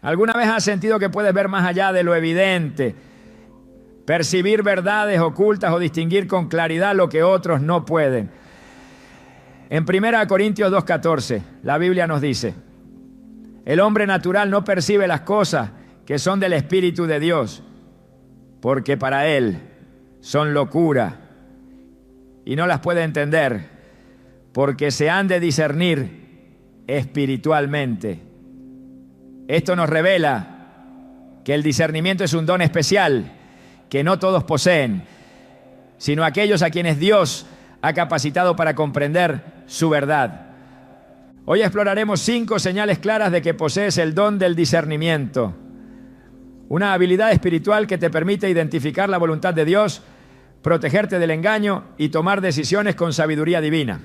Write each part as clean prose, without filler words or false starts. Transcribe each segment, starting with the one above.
¿Alguna vez has sentido que puedes ver más allá de lo evidente, percibir verdades ocultas o distinguir con claridad lo que otros no pueden? En 1 Corintios 2:14, la Biblia nos dice: el hombre natural no percibe las cosas que son del Espíritu de Dios, porque para él son locura y no las puede entender, porque se han de discernir espiritualmente. Esto nos revela que el discernimiento es un don especial que no todos poseen, sino aquellos a quienes Dios ha capacitado para comprender su verdad. Hoy exploraremos 5 señales claras de que posees el don del discernimiento, una habilidad espiritual que te permite identificar la voluntad de Dios, protegerte del engaño y tomar decisiones con sabiduría divina.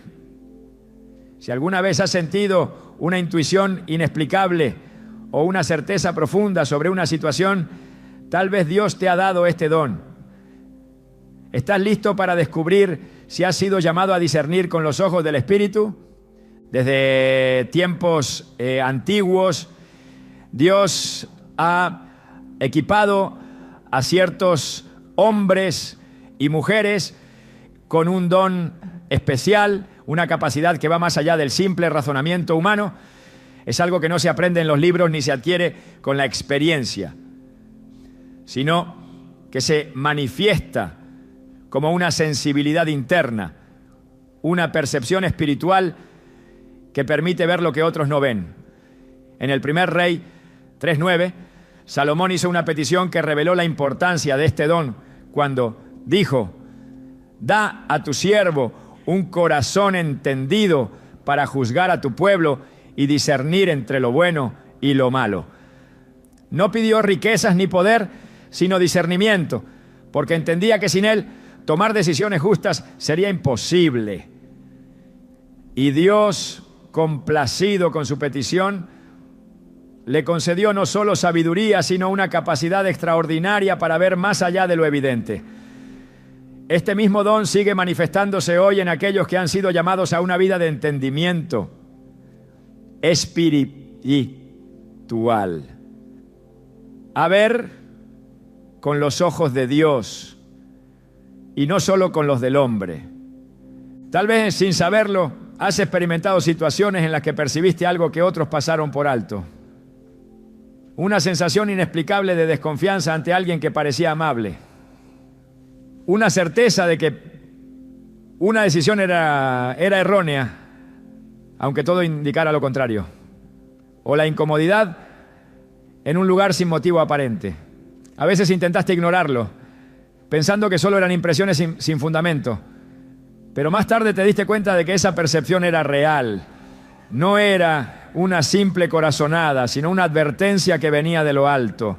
Si alguna vez has sentido una intuición inexplicable o una certeza profunda sobre una situación, tal vez Dios te ha dado este don. ¿Estás listo para descubrir si has sido llamado a discernir con los ojos del Espíritu? Desde tiempos antiguos, Dios ha equipado a ciertos hombres y mujeres con un don especial, una capacidad que va más allá del simple razonamiento humano. Es algo que no se aprende en los libros ni se adquiere con la experiencia, sino que se manifiesta como una sensibilidad interna, una percepción espiritual que permite ver lo que otros no ven. En el primer Rey 3:9, Salomón hizo una petición que reveló la importancia de este don cuando dijo: da a tu siervo un corazón entendido para juzgar a tu pueblo y discernir entre lo bueno y lo malo. No pidió riquezas ni poder, sino discernimiento, porque entendía que sin él tomar decisiones justas sería imposible. Y Dios, complacido con su petición, le concedió no solo sabiduría, sino una capacidad extraordinaria para ver más allá de lo evidente. Este mismo don sigue manifestándose hoy en aquellos que han sido llamados a una vida de entendimiento espiritual. A ver con los ojos de Dios y no solo con los del hombre. Tal vez sin saberlo has experimentado situaciones en las que percibiste algo que otros pasaron por alto. Una sensación inexplicable de desconfianza ante alguien que parecía amable. Una certeza de que una decisión era errónea, aunque todo indicara lo contrario. O la incomodidad en un lugar sin motivo aparente. A veces intentaste ignorarlo, pensando que solo eran impresiones sin fundamento. Pero más tarde te diste cuenta de que esa percepción era real. No era una simple corazonada, sino una advertencia que venía de lo alto.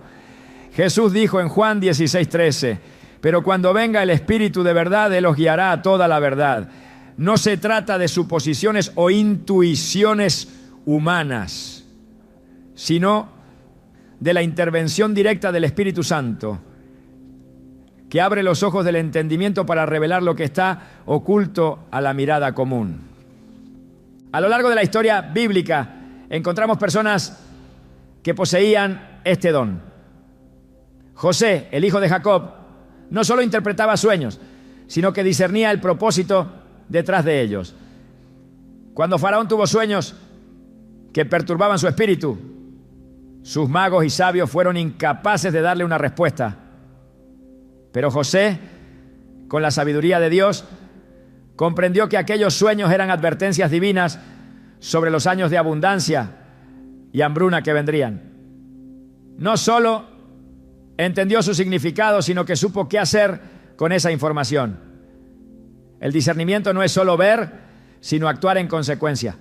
Jesús dijo en Juan 16:13: pero cuando venga el Espíritu de verdad, Él os guiará a toda la verdad. No se trata de suposiciones o intuiciones humanas, sino de la intervención directa del Espíritu Santo, que abre los ojos del entendimiento para revelar lo que está oculto a la mirada común. A lo largo de la historia bíblica encontramos personas que poseían este don. José, el hijo de Jacob, no solo interpretaba sueños, sino que discernía el propósito detrás de ellos. Cuando Faraón tuvo sueños que perturbaban su espíritu, sus magos y sabios fueron incapaces de darle una respuesta. Pero José, con la sabiduría de Dios, comprendió que aquellos sueños eran advertencias divinas sobre los años de abundancia y hambruna que vendrían. No solo entendió su significado, sino que supo qué hacer con esa información. El discernimiento no es solo ver, sino actuar en consecuencia.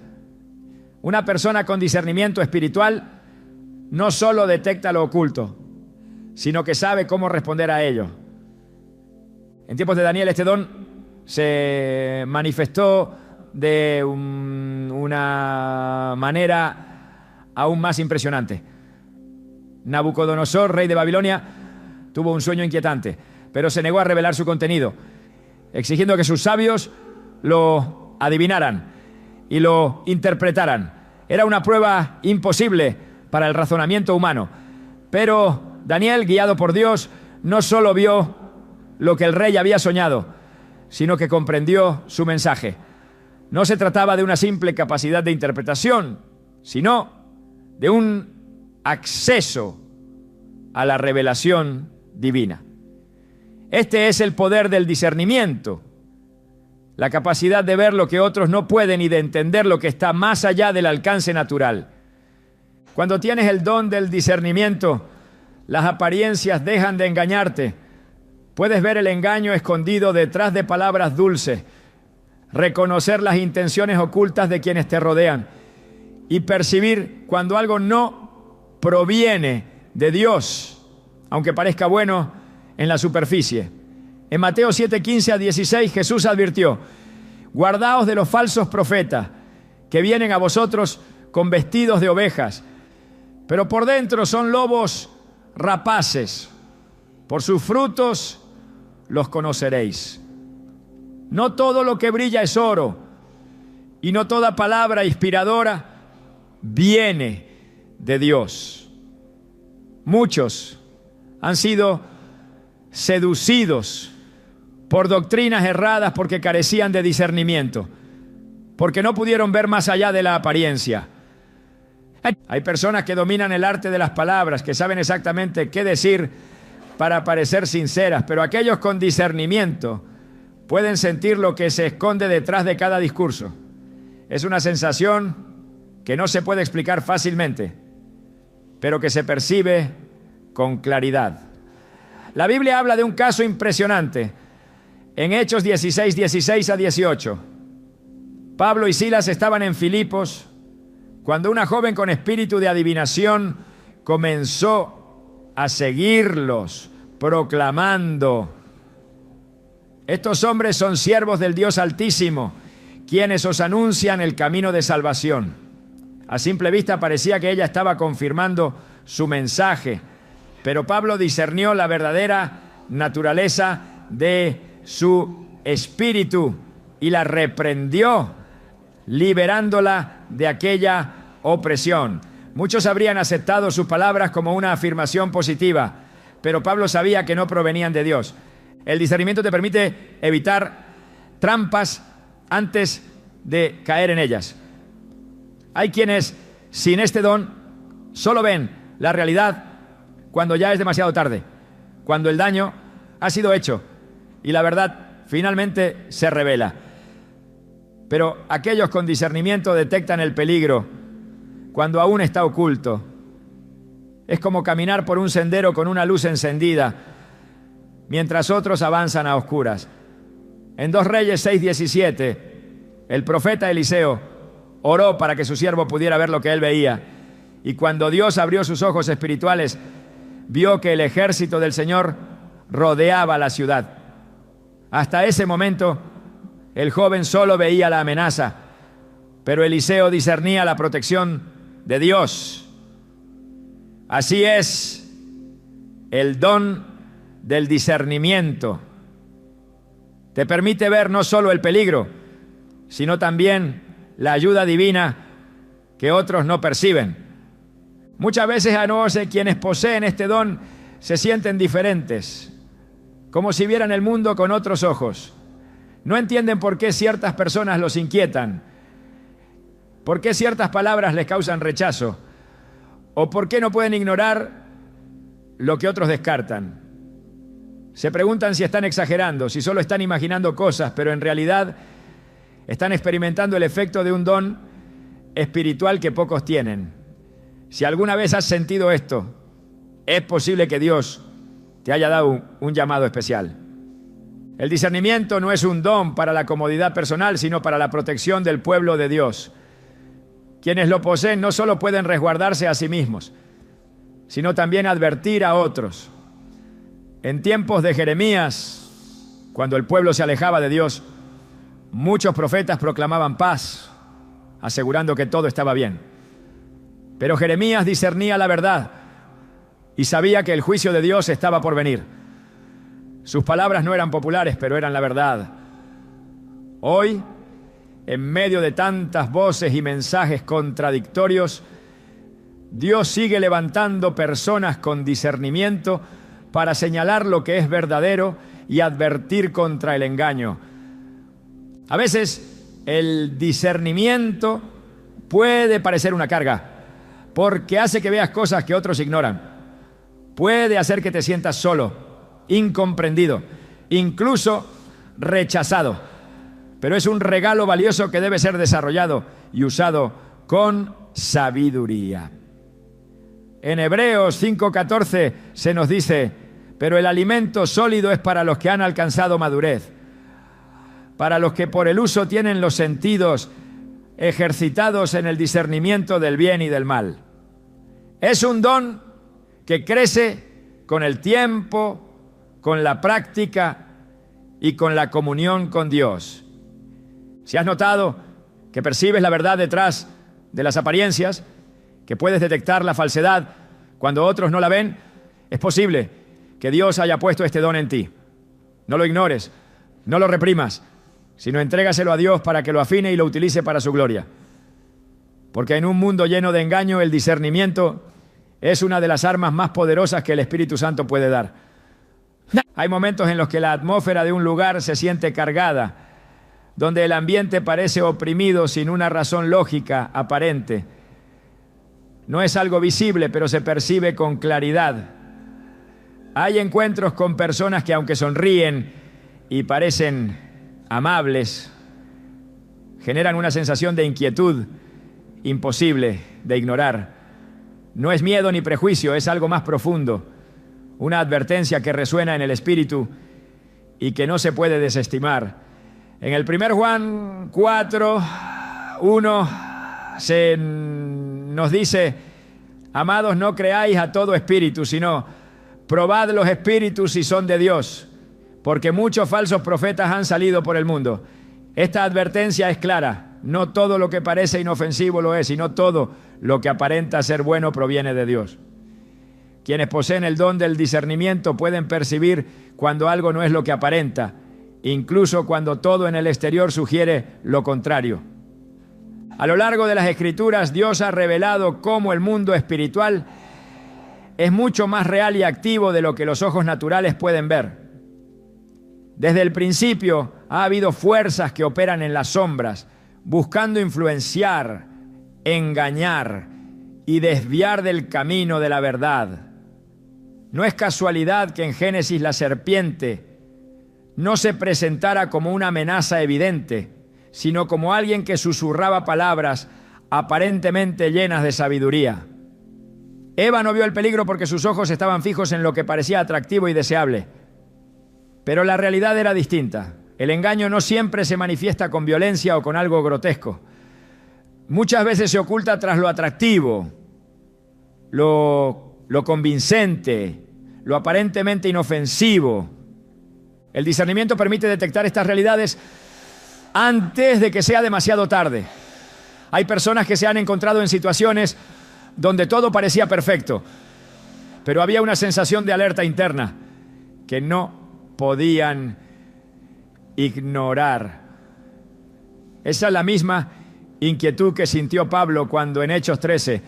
Una persona con discernimiento espiritual no solo detecta lo oculto, sino que sabe cómo responder a ello. En tiempos de Daniel, este don se manifestó de una manera aún más impresionante. Nabucodonosor, rey de Babilonia, tuvo un sueño inquietante, pero se negó a revelar su contenido, exigiendo que sus sabios lo adivinaran y lo interpretaran. Era una prueba imposible para el razonamiento humano. Pero Daniel, guiado por Dios, no solo vio lo que el rey había soñado, sino que comprendió su mensaje. No se trataba de una simple capacidad de interpretación, sino de un acceso a la revelación divina. Este es el poder del discernimiento, la capacidad de ver lo que otros no pueden y de entender lo que está más allá del alcance natural. Cuando tienes el don del discernimiento, las apariencias dejan de engañarte. Puedes ver el engaño escondido detrás de palabras dulces, reconocer las intenciones ocultas de quienes te rodean y percibir cuando algo no proviene de Dios, aunque parezca bueno en la superficie. En Mateo 7:15-16 Jesús advirtió: guardaos de los falsos profetas que vienen a vosotros con vestidos de ovejas, pero por dentro son lobos rapaces. Por sus frutos los conoceréis. No todo lo que brilla es oro, y no toda palabra inspiradora viene de Dios. Muchos han sido seducidos por doctrinas erradas porque carecían de discernimiento, porque no pudieron ver más allá de la apariencia. Hay personas que dominan el arte de las palabras, que saben exactamente qué decir para parecer sinceras, pero aquellos con discernimiento pueden sentir lo que se esconde detrás de cada discurso. Es una sensación que no se puede explicar fácilmente, pero que se percibe con claridad. La Biblia habla de un caso impresionante. En Hechos 16:16-18, Pablo y Silas estaban en Filipos cuando una joven con espíritu de adivinación comenzó a seguirlos, proclamando: estos hombres son siervos del Dios Altísimo, quienes os anuncian el camino de salvación. A simple vista parecía que ella estaba confirmando su mensaje, pero Pablo discernió la verdadera naturaleza de su espíritu y la reprendió, liberándola de aquella opresión. Muchos habrían aceptado sus palabras como una afirmación positiva, pero Pablo sabía que no provenían de Dios. El discernimiento te permite evitar trampas antes de caer en ellas. Hay quienes, sin este don, solo ven la realidad cuando ya es demasiado tarde, cuando el daño ha sido hecho y la verdad finalmente se revela. Pero aquellos con discernimiento detectan el peligro cuando aún está oculto. Es como caminar por un sendero con una luz encendida, mientras otros avanzan a oscuras. En 2 Reyes 6:17, el profeta Eliseo oró para que su siervo pudiera ver lo que él veía. Y cuando Dios abrió sus ojos espirituales, vio que el ejército del Señor rodeaba la ciudad. Hasta ese momento, el joven solo veía la amenaza, pero Eliseo discernía la protección de Dios. Así es el don del discernimiento. Te permite ver no solo el peligro, sino también la ayuda divina que otros no perciben. Muchas veces quienes poseen este don se sienten diferentes, como si vieran el mundo con otros ojos. No entienden por qué ciertas personas los inquietan, por qué ciertas palabras les causan rechazo, o por qué no pueden ignorar lo que otros descartan. Se preguntan si están exagerando, si solo están imaginando cosas, pero en realidad están experimentando el efecto de un don espiritual que pocos tienen. Si alguna vez has sentido esto, es posible que Dios te haya dado un llamado especial. El discernimiento no es un don para la comodidad personal, sino para la protección del pueblo de Dios. Quienes lo poseen no solo pueden resguardarse a sí mismos, sino también advertir a otros. En tiempos de Jeremías, cuando el pueblo se alejaba de Dios, muchos profetas proclamaban paz, asegurando que todo estaba bien. Pero Jeremías discernía la verdad y sabía que el juicio de Dios estaba por venir. Sus palabras no eran populares, pero eran la verdad. Hoy, en medio de tantas voces y mensajes contradictorios, Dios sigue levantando personas con discernimiento para señalar lo que es verdadero y advertir contra el engaño. A veces el discernimiento puede parecer una carga, porque hace que veas cosas que otros ignoran. Puede hacer que te sientas solo, incomprendido, incluso rechazado. Pero es un regalo valioso que debe ser desarrollado y usado con sabiduría. En Hebreos 5:14 se nos dice: pero el alimento sólido es para los que han alcanzado madurez, para los que por el uso tienen los sentidos ejercitados en el discernimiento del bien y del mal. Es un don que crece con el tiempo, con la práctica y con la comunión con Dios. Si has notado que percibes la verdad detrás de las apariencias, que puedes detectar la falsedad cuando otros no la ven, es posible que Dios haya puesto este don en ti. No lo ignores, no lo reprimas, sino entrégaselo a Dios para que lo afine y lo utilice para su gloria. Porque en un mundo lleno de engaño, el discernimiento es una de las armas más poderosas que el Espíritu Santo puede dar. Hay momentos en los que la atmósfera de un lugar se siente cargada, donde el ambiente parece oprimido sin una razón lógica aparente. No es algo visible, pero se percibe con claridad. Hay encuentros con personas que, aunque sonríen y parecen amables, generan una sensación de inquietud imposible de ignorar. No es miedo ni prejuicio, es algo más profundo, una advertencia que resuena en el espíritu y que no se puede desestimar. En el 1 Juan 4:1 se nos dice: amados, no creáis a todo espíritu, sino probad los espíritus si son de Dios, porque muchos falsos profetas han salido por el mundo. Esta advertencia es clara: no todo lo que parece inofensivo lo es, sino todo lo que aparenta ser bueno proviene de Dios. Quienes poseen el don del discernimiento pueden percibir cuando algo no es lo que aparenta, incluso cuando todo en el exterior sugiere lo contrario. A lo largo de las Escrituras, Dios ha revelado cómo el mundo espiritual es mucho más real y activo de lo que los ojos naturales pueden ver. Desde el principio ha habido fuerzas que operan en las sombras, buscando influenciar, engañar y desviar del camino de la verdad. No es casualidad que en Génesis la serpiente no se presentara como una amenaza evidente, sino como alguien que susurraba palabras aparentemente llenas de sabiduría. Eva no vio el peligro porque sus ojos estaban fijos en lo que parecía atractivo y deseable. Pero la realidad era distinta. El engaño no siempre se manifiesta con violencia o con algo grotesco. Muchas veces se oculta tras lo atractivo, lo convincente, lo aparentemente inofensivo. El discernimiento permite detectar estas realidades antes de que sea demasiado tarde. Hay personas que se han encontrado en situaciones donde todo parecía perfecto, pero había una sensación de alerta interna que no podían ignorar. Esa es la misma inquietud que sintió Pablo cuando en Hechos 13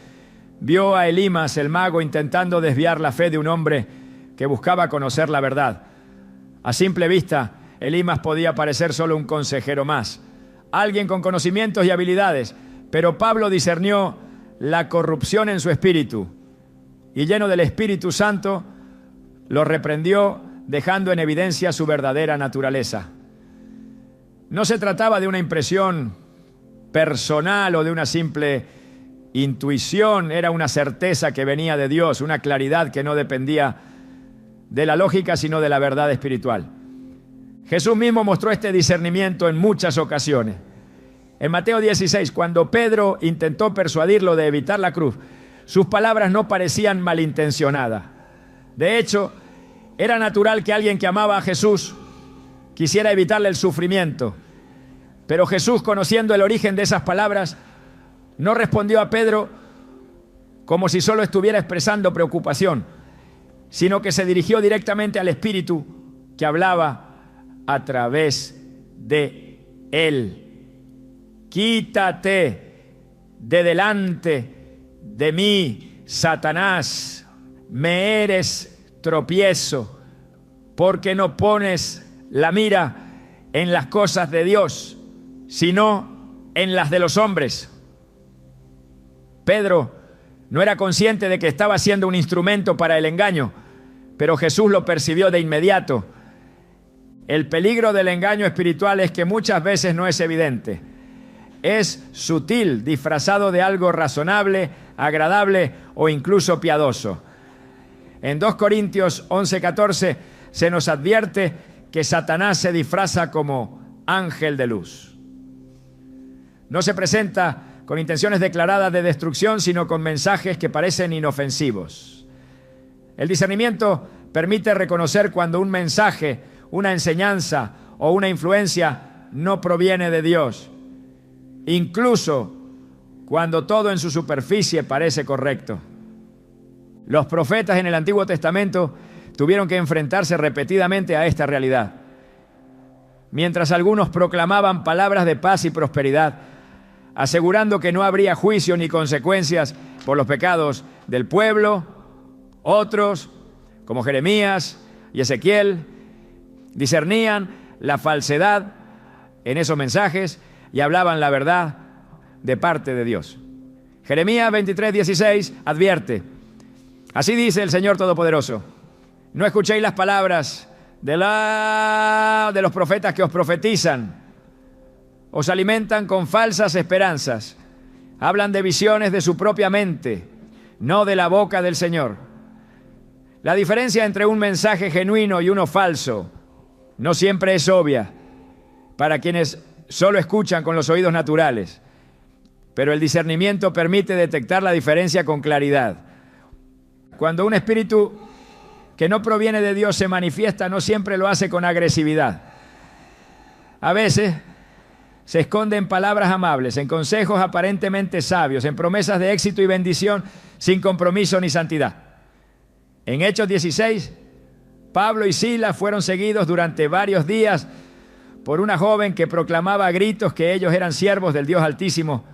vio a Elimas, el mago, intentando desviar la fe de un hombre que buscaba conocer la verdad. A simple vista, Elimas podía parecer solo un consejero más, alguien con conocimientos y habilidades, pero Pablo discernió la corrupción en su espíritu y, lleno del Espíritu Santo, lo reprendió, dejando en evidencia su verdadera naturaleza. No se trataba de una impresión personal o de una simple intuición, era una certeza que venía de Dios, una claridad que no dependía de la lógica, sino de la verdad espiritual. Jesús mismo mostró este discernimiento en muchas ocasiones. En Mateo 16, cuando Pedro intentó persuadirlo de evitar la cruz, sus palabras no parecían malintencionadas. De hecho, era natural que alguien que amaba a Jesús quisiera evitarle el sufrimiento. Pero Jesús, conociendo el origen de esas palabras, no respondió a Pedro como si solo estuviera expresando preocupación, sino que se dirigió directamente al Espíritu que hablaba a través de él. Quítate de delante de mí, Satanás, me eres tropiezo, porque no pones la mira en las cosas de Dios, sino en las de los hombres. Pedro no era consciente de que estaba siendo un instrumento para el engaño, pero Jesús lo percibió de inmediato. El peligro del engaño espiritual es que muchas veces no es evidente. Es sutil, disfrazado de algo razonable, agradable o incluso piadoso. En 2 Corintios 11:14 se nos advierte que Satanás se disfraza como ángel de luz. No se presenta con intenciones declaradas de destrucción, sino con mensajes que parecen inofensivos. El discernimiento permite reconocer cuando un mensaje, una enseñanza o una influencia no proviene de Dios, incluso cuando todo en su superficie parece correcto. Los profetas en el Antiguo Testamento tuvieron que enfrentarse repetidamente a esta realidad. Mientras algunos proclamaban palabras de paz y prosperidad, asegurando que no habría juicio ni consecuencias por los pecados del pueblo, otros, como Jeremías y Ezequiel, discernían la falsedad en esos mensajes y hablaban la verdad de parte de Dios. Jeremías 23:16 advierte: así dice el Señor Todopoderoso, no escuchéis las palabras de los profetas que os profetizan. Os alimentan con falsas esperanzas. Hablan de visiones de su propia mente, no de la boca del Señor. La diferencia entre un mensaje genuino y uno falso no siempre es obvia para quienes solo escuchan con los oídos naturales, pero el discernimiento permite detectar la diferencia con claridad. Cuando un espíritu que no proviene de Dios se manifiesta, no siempre lo hace con agresividad. A veces se esconde en palabras amables, en consejos aparentemente sabios, en promesas de éxito y bendición sin compromiso ni santidad. En Hechos 16, Pablo y Silas fueron seguidos durante varios días por una joven que proclamaba a gritos que ellos eran siervos del Dios Altísimo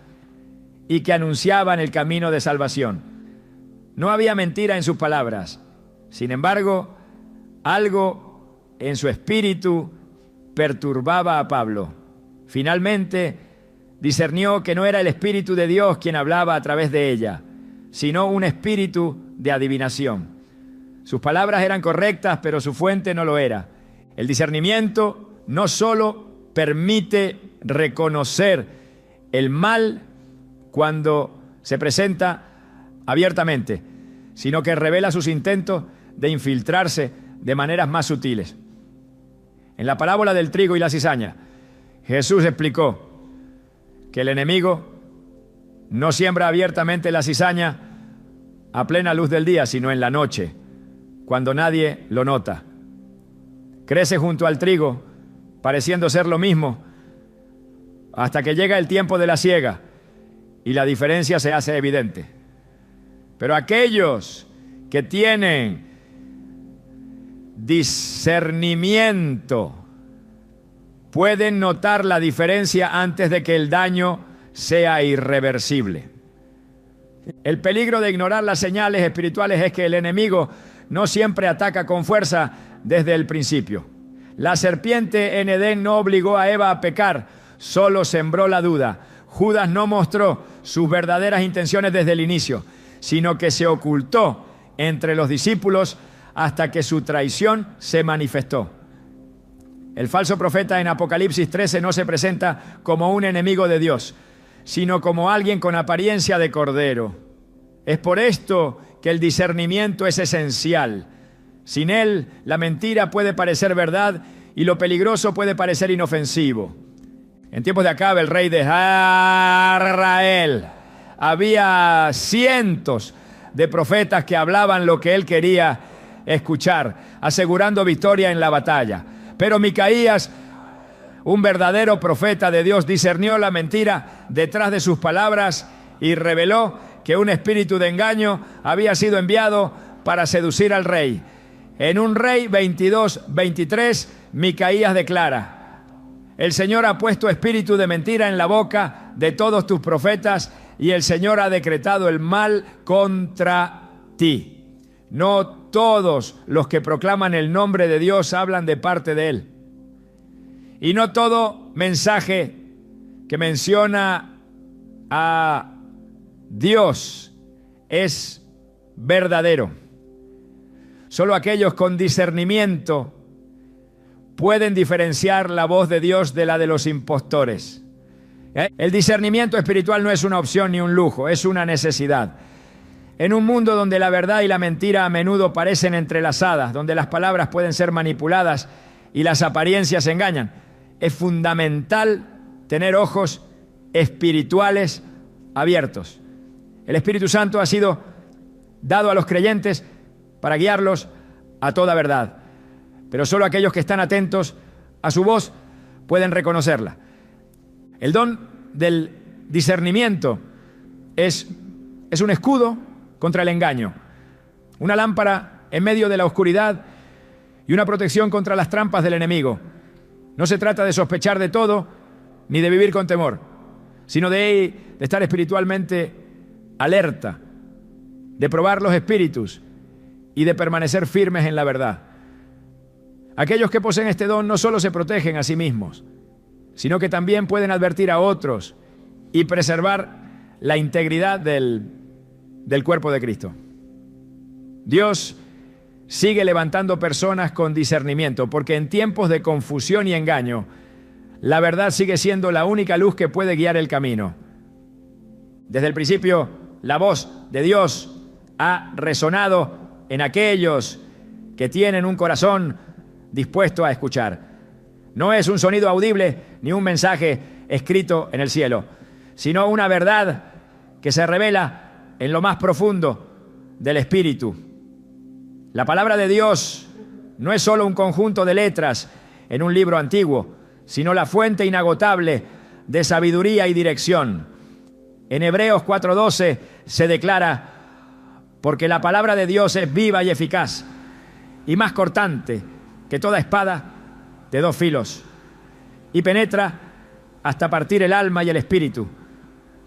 y que anunciaban el camino de salvación. No había mentira en sus palabras. Sin embargo, algo en su espíritu perturbaba a Pablo. Finalmente, discernió que no era el Espíritu de Dios quien hablaba a través de ella, sino un espíritu de adivinación. Sus palabras eran correctas, pero su fuente no lo era. El discernimiento no solo permite reconocer el mal cuando se presenta abiertamente, sino que revela sus intentos de infiltrarse de maneras más sutiles. En la parábola del trigo y la cizaña, Jesús explicó que el enemigo no siembra abiertamente la cizaña a plena luz del día, sino en la noche, cuando nadie lo nota. Crece junto al trigo, pareciendo ser lo mismo, hasta que llega el tiempo de la siega y la diferencia se hace evidente. Pero aquellos que tienen discernimiento pueden notar la diferencia antes de que el daño sea irreversible. El peligro de ignorar las señales espirituales es que el enemigo no siempre ataca con fuerza desde el principio. La serpiente en Edén no obligó a Eva a pecar, solo sembró la duda. Judas no mostró sus verdaderas intenciones desde el inicio, sino que se ocultó entre los discípulos hasta que su traición se manifestó. El falso profeta en Apocalipsis 13 no se presenta como un enemigo de Dios, sino como alguien con apariencia de cordero. Es por esto que el discernimiento es esencial. Sin él, la mentira puede parecer verdad y lo peligroso puede parecer inofensivo. En tiempos de Acab, el rey de Israel, había cientos de profetas que hablaban lo que él quería escuchar, asegurando victoria en la batalla. Pero Micaías, un verdadero profeta de Dios, discernió la mentira detrás de sus palabras y reveló que un espíritu de engaño había sido enviado para seducir al rey. En un Rey 22:23, Micaías declara: el Señor ha puesto espíritu de mentira en la boca de todos tus profetas y el Señor ha decretado el mal contra ti. No todos los que proclaman el nombre de Dios hablan de parte de Él. Y no todo mensaje que menciona a Dios es verdadero. Solo aquellos con discernimiento pueden diferenciar la voz de Dios de la de los impostores. El discernimiento espiritual no es una opción ni un lujo, es una necesidad. En un mundo donde la verdad y la mentira a menudo parecen entrelazadas, donde las palabras pueden ser manipuladas y las apariencias engañan, es fundamental tener ojos espirituales abiertos. El Espíritu Santo ha sido dado a los creyentes para guiarlos a toda verdad. Pero solo aquellos que están atentos a su voz pueden reconocerla. El don del discernimiento es un escudo contra el engaño, una lámpara en medio de la oscuridad y una protección contra las trampas del enemigo. No se trata de sospechar de todo ni de vivir con temor, sino de estar espiritualmente alerta, de probar los espíritus y de permanecer firmes en la verdad. Aquellos que poseen este don no solo se protegen a sí mismos, sino que también pueden advertir a otros y preservar la integridad del cuerpo de Cristo. Dios sigue levantando personas con discernimiento, porque en tiempos de confusión y engaño, la verdad sigue siendo la única luz que puede guiar el camino. Desde el principio, la voz de Dios ha resonado en aquellos que tienen un corazón dispuesto a escuchar. No es un sonido audible ni un mensaje escrito en el cielo, sino una verdad que se revela en lo más profundo del Espíritu. La palabra de Dios no es solo un conjunto de letras en un libro antiguo, sino la fuente inagotable de sabiduría y dirección. En Hebreos 4:12 se declara: porque la palabra de Dios es viva y eficaz, y más cortante que toda espada de dos filos, y penetra hasta partir el alma y el espíritu,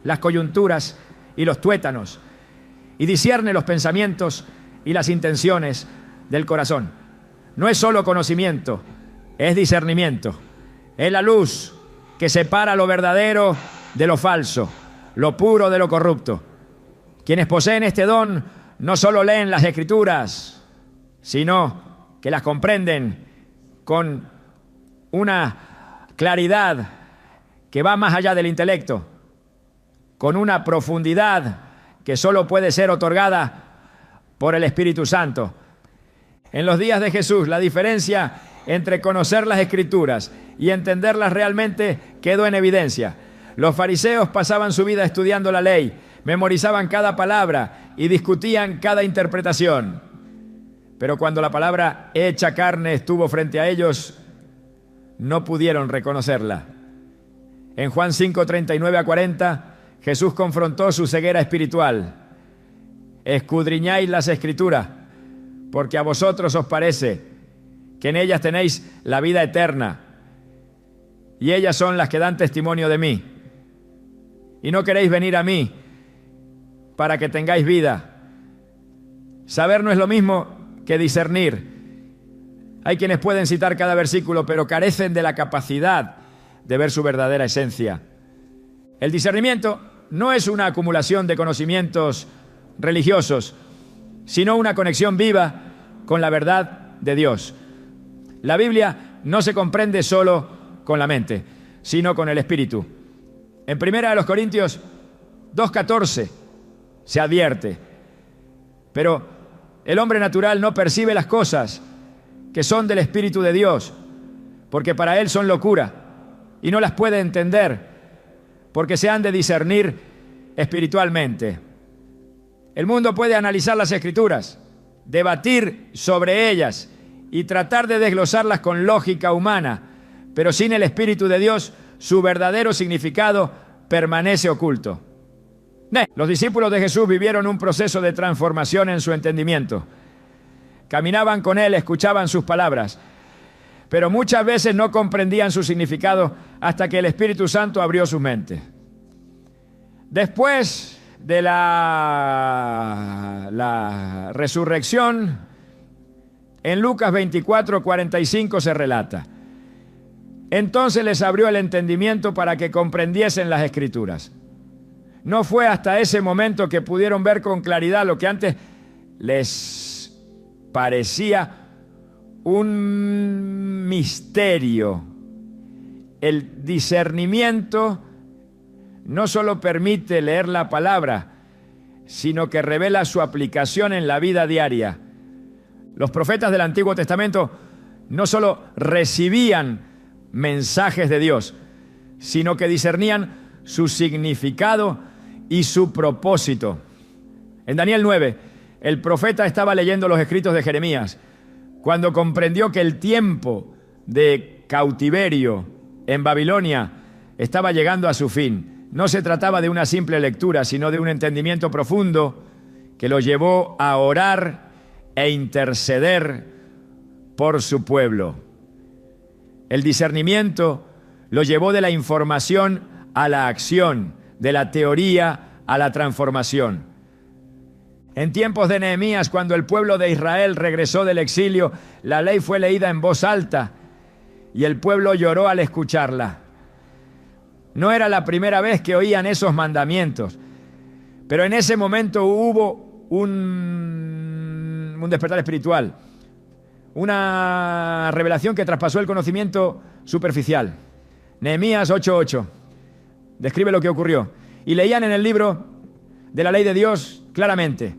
las coyunturas y los tuétanos, y discierne los pensamientos y las intenciones del corazón. No es solo conocimiento, es discernimiento. Es la luz que separa lo verdadero de lo falso, lo puro de lo corrupto. Quienes poseen este don no solo leen las Escrituras, sino que las comprenden con una claridad que va más allá del intelecto, con una profundidad que solo puede ser otorgada por el Espíritu Santo. En los días de Jesús, la diferencia entre conocer las Escrituras y entenderlas realmente quedó en evidencia. Los fariseos pasaban su vida estudiando la ley, memorizaban cada palabra y discutían cada interpretación. Pero cuando la palabra hecha carne estuvo frente a ellos, no pudieron reconocerla. En Juan 5:39-40, Jesús confrontó su ceguera espiritual. Escudriñáis las Escrituras, porque a vosotros os parece que en ellas tenéis la vida eterna, y ellas son las que dan testimonio de mí. Y no queréis venir a mí para que tengáis vida. Saber no es lo mismo que discernir. Hay quienes pueden citar cada versículo, pero carecen de la capacidad de ver su verdadera esencia. El discernimiento no es una acumulación de conocimientos religiosos, sino una conexión viva con la verdad de Dios. La Biblia no se comprende solo con la mente, sino con el Espíritu. En 1 Corintios 2:14 se advierte: pero el hombre natural no percibe las cosas que son del Espíritu de Dios, porque para él son locura, y no las puede entender, porque se han de discernir espiritualmente. El mundo puede analizar las Escrituras, debatir sobre ellas y tratar de desglosarlas con lógica humana, pero sin el Espíritu de Dios, su verdadero significado permanece oculto. Los discípulos de Jesús vivieron un proceso de transformación en su entendimiento. Caminaban con Él, escuchaban sus palabras, pero muchas veces no comprendían su significado hasta que el Espíritu Santo abrió sus mentes. Después de la resurrección, en Lucas 24:45 se relata: entonces les abrió el entendimiento para que comprendiesen las Escrituras. No fue hasta ese momento que pudieron ver con claridad lo que antes les parecía un misterio. El discernimiento no solo permite leer la palabra, sino que revela su aplicación en la vida diaria. Los profetas del Antiguo Testamento no solo recibían mensajes de Dios, sino que discernían su significado y su propósito. En Daniel 9, el profeta estaba leyendo los escritos de Jeremías cuando comprendió que el tiempo de cautiverio en Babilonia estaba llegando a su fin. No se trataba de una simple lectura, sino de un entendimiento profundo que lo llevó a orar e interceder por su pueblo. El discernimiento lo llevó de la información a la acción, de la teoría a la transformación. En tiempos de Nehemías, cuando el pueblo de Israel regresó del exilio, la ley fue leída en voz alta y el pueblo lloró al escucharla. No era la primera vez que oían esos mandamientos, pero en ese momento hubo un despertar espiritual, una revelación que traspasó el conocimiento superficial. Nehemías 8:8 describe lo que ocurrió. Y leían en el libro de la ley de Dios claramente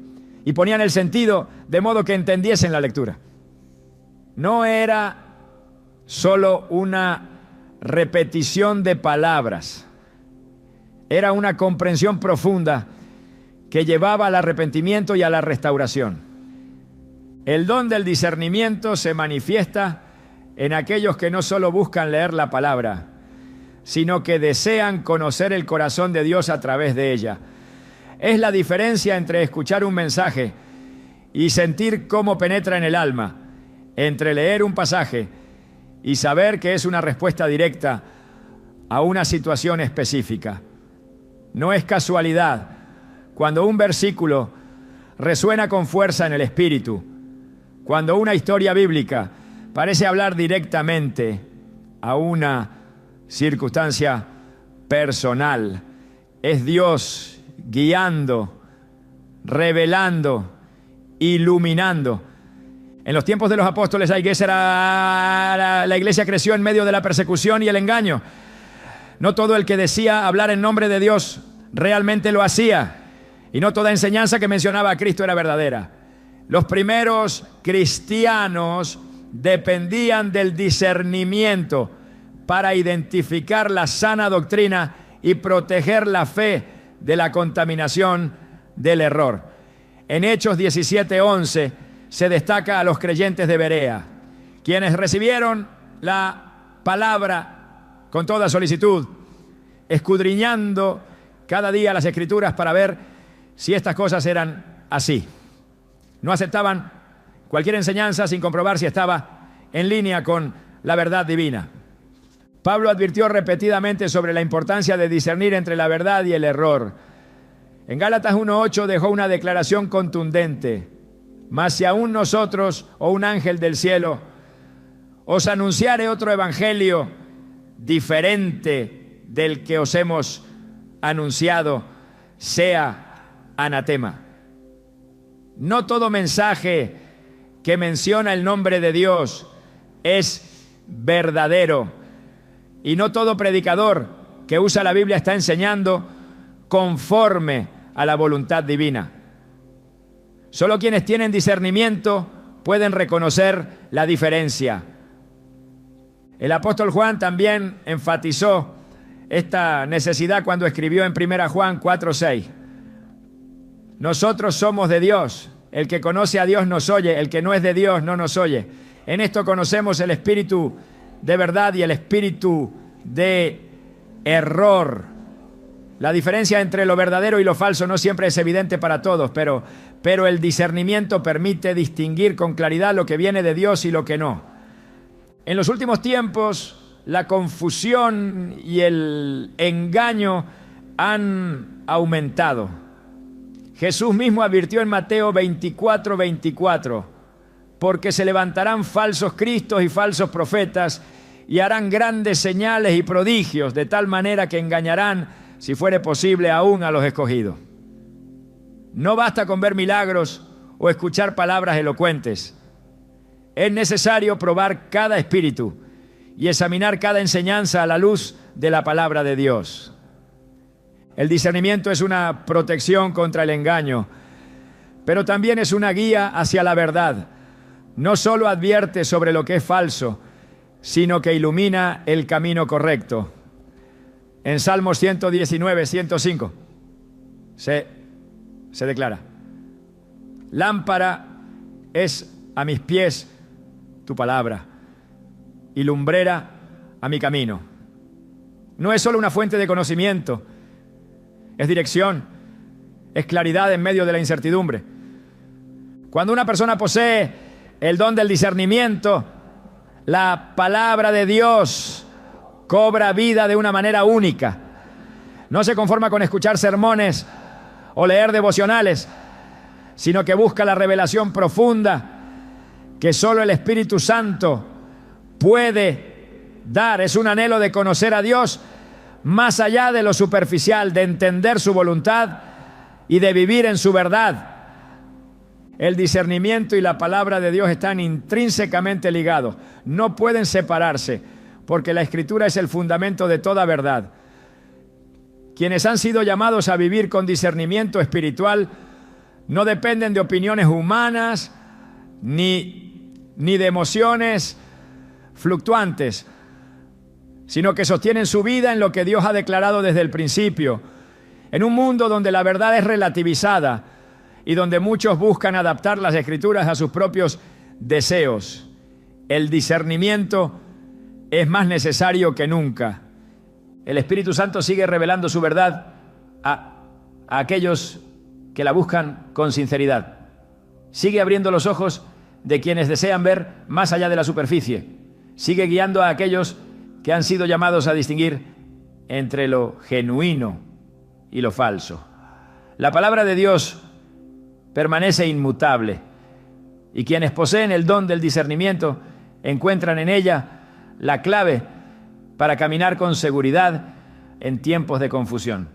y ponían el sentido de modo que entendiesen la lectura. No era solo una repetición de palabras, era una comprensión profunda que llevaba al arrepentimiento y a la restauración. El don del discernimiento se manifiesta en aquellos que no solo buscan leer la palabra, sino que desean conocer el corazón de Dios a través de ella. Es la diferencia entre escuchar un mensaje y sentir cómo penetra en el alma, entre leer un pasaje y saber que es una respuesta directa a una situación específica. No es casualidad cuando un versículo resuena con fuerza en el espíritu, cuando una historia bíblica parece hablar directamente a una circunstancia personal. Es Dios guiando, revelando, iluminando. En los tiempos de los apóstoles la iglesia creció en medio de la persecución y el engaño. No todo el que decía hablar en nombre de Dios realmente lo hacía, y no toda enseñanza que mencionaba a Cristo era verdadera. Los primeros cristianos dependían del discernimiento para identificar la sana doctrina y proteger la fe de la contaminación del error. En Hechos 17:11 se destaca a los creyentes de Berea, quienes recibieron la palabra con toda solicitud, escudriñando cada día las Escrituras para ver si estas cosas eran así. No aceptaban cualquier enseñanza sin comprobar si estaba en línea con la verdad divina. Pablo advirtió repetidamente sobre la importancia de discernir entre la verdad y el error. En Gálatas 1:8 dejó una declaración contundente: mas si aún nosotros o un ángel del cielo os anunciare otro evangelio diferente del que os hemos anunciado, sea anatema. No todo mensaje que menciona el nombre de Dios es verdadero, y no todo predicador que usa la Biblia está enseñando conforme a la voluntad divina. Solo quienes tienen discernimiento pueden reconocer la diferencia. El apóstol Juan también enfatizó esta necesidad cuando escribió en 1 Juan 4:6. Nosotros somos de Dios. El que conoce a Dios nos oye. El que no es de Dios no nos oye. En esto conocemos el espíritu de verdad y el espíritu de error. La diferencia entre lo verdadero y lo falso no siempre es evidente para todos, pero el discernimiento permite distinguir con claridad lo que viene de Dios y lo que no. En los últimos tiempos, la confusión y el engaño han aumentado. Jesús mismo advirtió en Mateo 24:24, porque se levantarán falsos cristos y falsos profetas y harán grandes señales y prodigios, de tal manera que engañarán, si fuere posible, aún a los escogidos. No basta con ver milagros o escuchar palabras elocuentes. Es necesario probar cada espíritu y examinar cada enseñanza a la luz de la palabra de Dios. El discernimiento es una protección contra el engaño, pero también es una guía hacia la verdad. No solo advierte sobre lo que es falso, sino que ilumina el camino correcto. En Salmos 119, 105 se declara: lámpara es a mis pies tu palabra y lumbrera a mi camino. No es solo una fuente de conocimiento, es dirección, es claridad en medio de la incertidumbre. Cuando una persona posee el don del discernimiento, la palabra de Dios cobra vida de una manera única. No se conforma con escuchar sermones o leer devocionales, sino que busca la revelación profunda que solo el Espíritu Santo puede dar. Es un anhelo de conocer a Dios más allá de lo superficial, de entender su voluntad y de vivir en su verdad. El discernimiento y la palabra de Dios están intrínsecamente ligados. No pueden separarse, porque la Escritura es el fundamento de toda verdad. Quienes han sido llamados a vivir con discernimiento espiritual no dependen de opiniones humanas ni de emociones fluctuantes, sino que sostienen su vida en lo que Dios ha declarado desde el principio. En un mundo donde la verdad es relativizada y donde muchos buscan adaptar las Escrituras a sus propios deseos, el discernimiento es más necesario que nunca. El Espíritu Santo sigue revelando su verdad a aquellos que la buscan con sinceridad. Sigue abriendo los ojos de quienes desean ver más allá de la superficie. Sigue guiando a aquellos que han sido llamados a distinguir entre lo genuino y lo falso. La palabra de Dios permanece inmutable, y quienes poseen el don del discernimiento encuentran en ella la clave para caminar con seguridad en tiempos de confusión.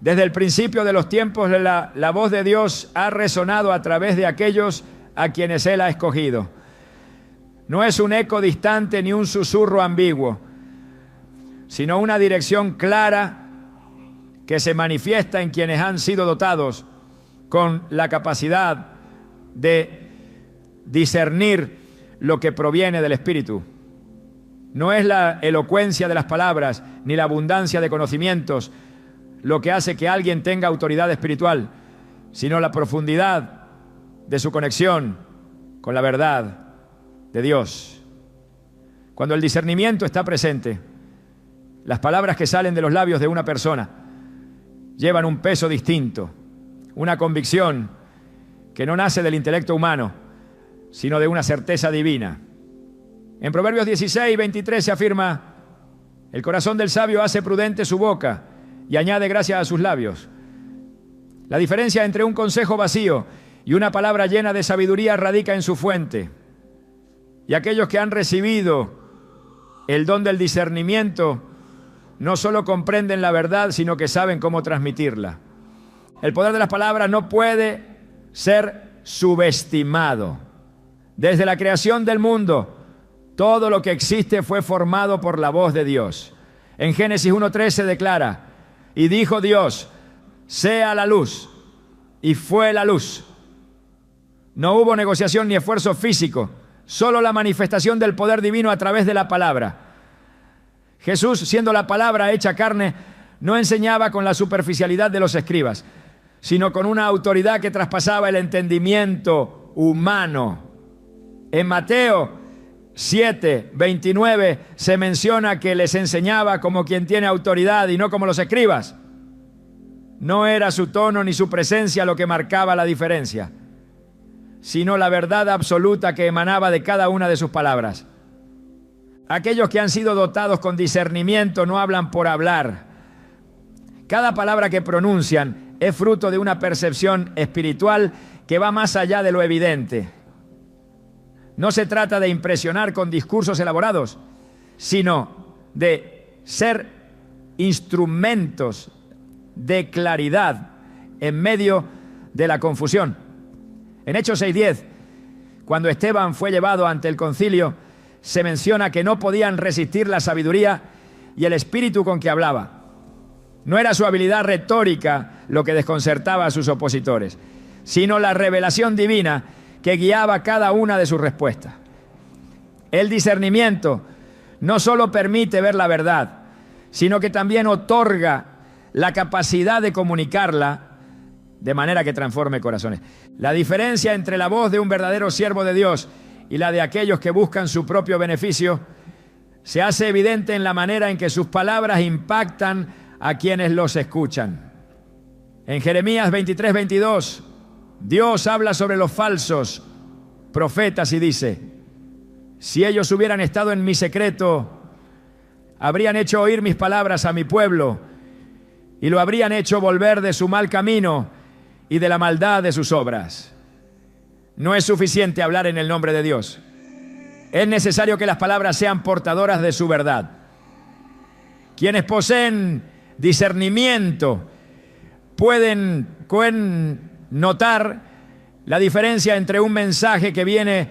Desde el principio de los tiempos, la voz de Dios ha resonado a través de aquellos a quienes Él ha escogido. No es un eco distante ni un susurro ambiguo, sino una dirección clara que se manifiesta en quienes han sido dotados con la capacidad de discernir lo que proviene del Espíritu. No es la elocuencia de las palabras ni la abundancia de conocimientos lo que hace que alguien tenga autoridad espiritual, sino la profundidad de su conexión con la verdad de Dios. Cuando el discernimiento está presente, las palabras que salen de los labios de una persona llevan un peso distinto, una convicción que no nace del intelecto humano, sino de una certeza divina. En Proverbios 16:23 se afirma: el corazón del sabio hace prudente su boca y añade gracia a sus labios. La diferencia entre un consejo vacío y una palabra llena de sabiduría radica en su fuente. Y aquellos que han recibido el don del discernimiento no solo comprenden la verdad, sino que saben cómo transmitirla. El poder de las palabras no puede ser subestimado. Desde la creación del mundo, todo lo que existe fue formado por la voz de Dios. En Génesis 1:3 se declara: y dijo Dios, sea la luz, y fue la luz. No hubo negociación ni esfuerzo físico, solo la manifestación del poder divino a través de la palabra. Jesús, siendo la palabra hecha carne, no enseñaba con la superficialidad de los escribas, sino con una autoridad que traspasaba el entendimiento humano. En Mateo 7:29 se menciona que les enseñaba como quien tiene autoridad y no como los escribas. No era su tono ni su presencia lo que marcaba la diferencia, sino la verdad absoluta que emanaba de cada una de sus palabras. Aquellos que han sido dotados con discernimiento no hablan por hablar. Cada palabra que pronuncian es fruto de una percepción espiritual que va más allá de lo evidente. No se trata de impresionar con discursos elaborados, sino de ser instrumentos de claridad en medio de la confusión. En Hechos 6:10, cuando Esteban fue llevado ante el concilio, se menciona que no podían resistir la sabiduría y el espíritu con que hablaba. No era su habilidad retórica lo que desconcertaba a sus opositores, sino la revelación divina que guiaba cada una de sus respuestas. El discernimiento no solo permite ver la verdad, sino que también otorga la capacidad de comunicarla de manera que transforme corazones. La diferencia entre la voz de un verdadero siervo de Dios y la de aquellos que buscan su propio beneficio se hace evidente en la manera en que sus palabras impactan a quienes los escuchan. En Jeremías 23:22, Dios habla sobre los falsos profetas y dice: si ellos hubieran estado en mi secreto, habrían hecho oír mis palabras a mi pueblo y lo habrían hecho volver de su mal camino y de la maldad de sus obras. No es suficiente hablar en el nombre de Dios. Es necesario que las palabras sean portadoras de su verdad. Quienes poseen discernimiento pueden notar la diferencia entre un mensaje que viene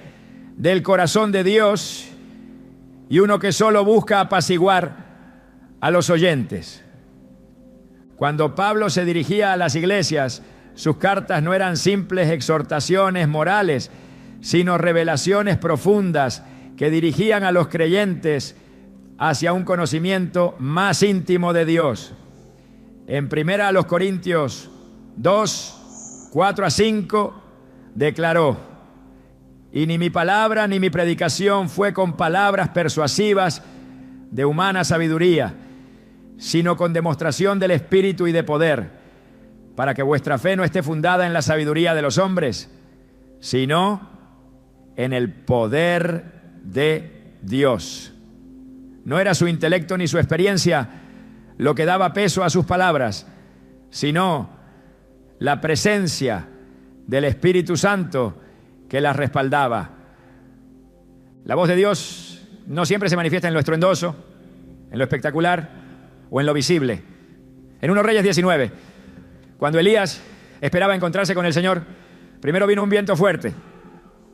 del corazón de Dios y uno que solo busca apaciguar a los oyentes. Cuando Pablo se dirigía a las iglesias, sus cartas no eran simples exhortaciones morales, sino revelaciones profundas que dirigían a los creyentes hacia un conocimiento más íntimo de Dios. En 1 Corintios 2, 4-5, declaró: y ni mi palabra ni mi predicación fue con palabras persuasivas de humana sabiduría, sino con demostración del Espíritu y de poder, para que vuestra fe no esté fundada en la sabiduría de los hombres, sino en el poder de Dios. No era su intelecto ni su experiencia lo que daba peso a sus palabras, sino la presencia del Espíritu Santo que las respaldaba. La voz de Dios no siempre se manifiesta en lo estruendoso, en lo espectacular o en lo visible. En 1 Reyes 19, cuando Elías esperaba encontrarse con el Señor, primero vino un viento fuerte,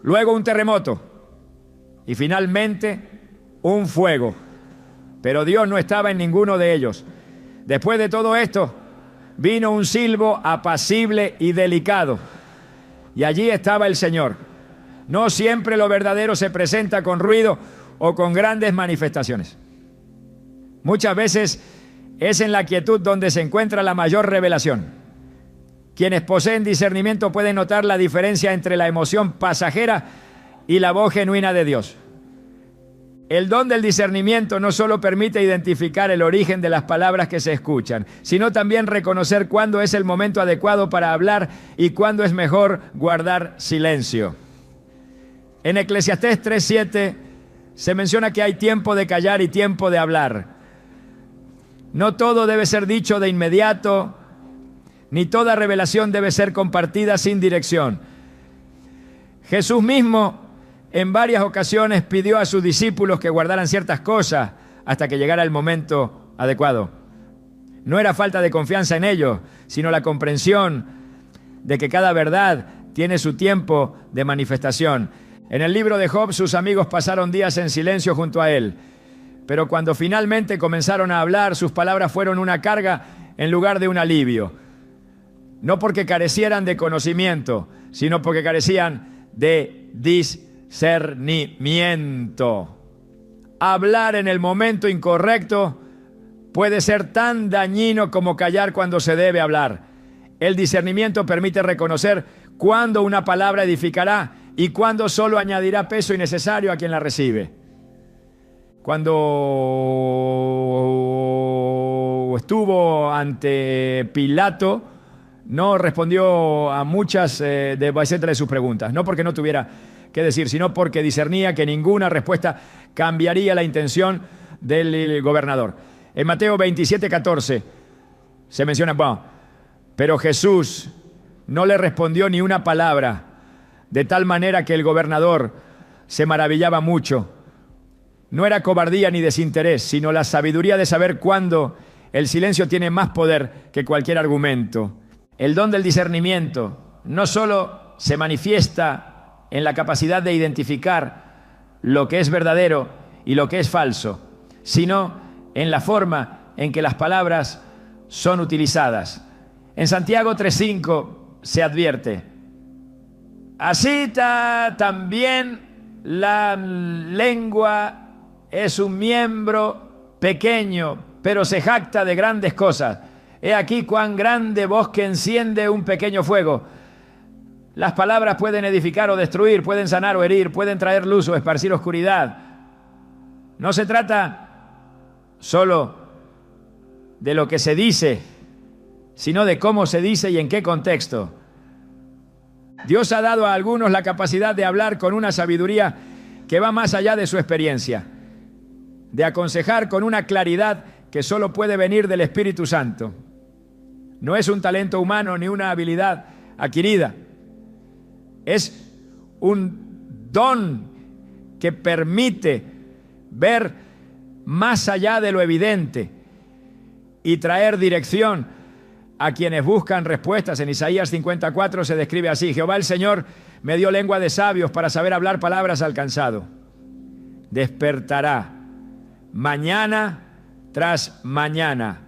luego un terremoto y finalmente un fuego. Pero Dios no estaba en ninguno de ellos. Después de todo esto, vino un silbo apacible y delicado. Y allí estaba el Señor. No siempre lo verdadero se presenta con ruido o con grandes manifestaciones. Muchas veces es en la quietud donde se encuentra la mayor revelación. Quienes poseen discernimiento pueden notar la diferencia entre la emoción pasajera y la voz genuina de Dios. El don del discernimiento no solo permite identificar el origen de las palabras que se escuchan, sino también reconocer cuándo es el momento adecuado para hablar y cuándo es mejor guardar silencio. En Eclesiastés 3:7 se menciona que hay tiempo de callar y tiempo de hablar. No todo debe ser dicho de inmediato, ni toda revelación debe ser compartida sin dirección. Jesús mismo en varias ocasiones pidió a sus discípulos que guardaran ciertas cosas hasta que llegara el momento adecuado. No era falta de confianza en ellos, sino la comprensión de que cada verdad tiene su tiempo de manifestación. En el libro de Job, sus amigos pasaron días en silencio junto a él, pero cuando finalmente comenzaron a hablar, sus palabras fueron una carga en lugar de un alivio. No porque carecieran de conocimiento, sino porque carecían de discernimiento. Hablar en el momento incorrecto puede ser tan dañino como callar cuando se debe hablar. El discernimiento permite reconocer cuándo una palabra edificará y cuándo solo añadirá peso innecesario a quien la recibe. Cuando estuvo ante Pilato, no respondió a muchas de sus preguntas, no porque no tuviera que decir, sino porque discernía que ninguna respuesta cambiaría la intención del gobernador. En Mateo 27:14 se menciona, bueno, pero Jesús no le respondió ni una palabra, de tal manera que el gobernador se maravillaba mucho. No era cobardía ni desinterés, sino la sabiduría de saber cuándo el silencio tiene más poder que cualquier argumento. El don del discernimiento no solo se manifiesta en la capacidad de identificar lo que es verdadero y lo que es falso, sino en la forma en que las palabras son utilizadas. En Santiago 3:5 se advierte: así también la lengua es un miembro pequeño, pero se jacta de grandes cosas. He aquí cuán grande bosque enciende un pequeño fuego. Las palabras pueden edificar o destruir, pueden sanar o herir, pueden traer luz o esparcir oscuridad. No se trata solo de lo que se dice, sino de cómo se dice y en qué contexto. Dios ha dado a algunos la capacidad de hablar con una sabiduría que va más allá de su experiencia, de aconsejar con una claridad que solo puede venir del Espíritu Santo. No es un talento humano ni una habilidad adquirida. Es un don que permite ver más allá de lo evidente y traer dirección a quienes buscan respuestas. En Isaías 54 se describe así: Jehová el Señor me dio lengua de sabios para saber hablar palabras al cansado. Despertará mañana tras mañana.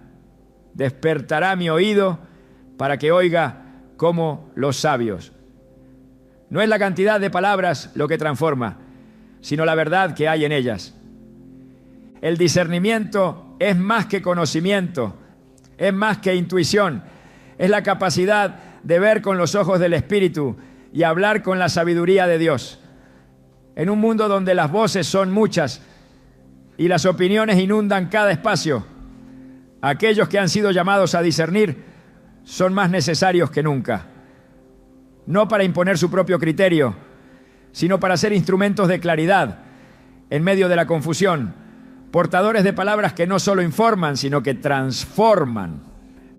Despertará mi oído para que oiga como los sabios. No es la cantidad de palabras lo que transforma, sino la verdad que hay en ellas. El discernimiento es más que conocimiento, es más que intuición, es la capacidad de ver con los ojos del Espíritu y hablar con la sabiduría de Dios. En un mundo donde las voces son muchas y las opiniones inundan cada espacio, aquellos que han sido llamados a discernir son más necesarios que nunca. No para imponer su propio criterio, sino para ser instrumentos de claridad en medio de la confusión, portadores de palabras que no solo informan, sino que transforman.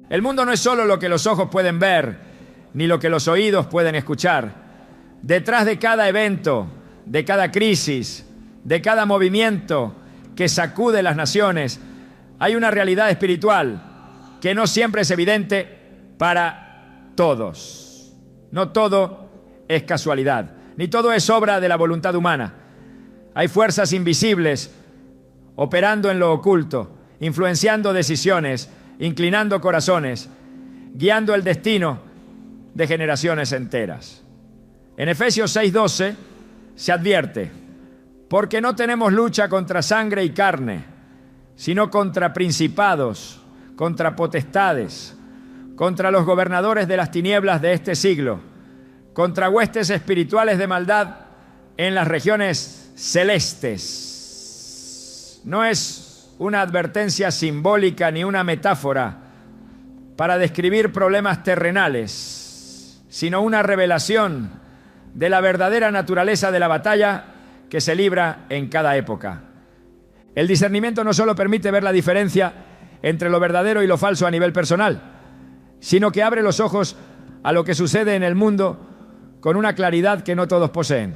El mundo no es solo lo que los ojos pueden ver, ni lo que los oídos pueden escuchar. Detrás de cada evento, de cada crisis, de cada movimiento que sacude las naciones, hay una realidad espiritual que no siempre es evidente para todos. No todo es casualidad, ni todo es obra de la voluntad humana. Hay fuerzas invisibles operando en lo oculto, influenciando decisiones, inclinando corazones, guiando el destino de generaciones enteras. En Efesios 6:12 se advierte: porque no tenemos lucha contra sangre y carne, sino contra principados, contra potestades, contra los gobernadores de las tinieblas de este siglo, contra huestes espirituales de maldad en las regiones celestes. No es una advertencia simbólica ni una metáfora para describir problemas terrenales, sino una revelación de la verdadera naturaleza de la batalla que se libra en cada época. El discernimiento no solo permite ver la diferencia entre lo verdadero y lo falso a nivel personal, sino que abre los ojos a lo que sucede en el mundo con una claridad que no todos poseen.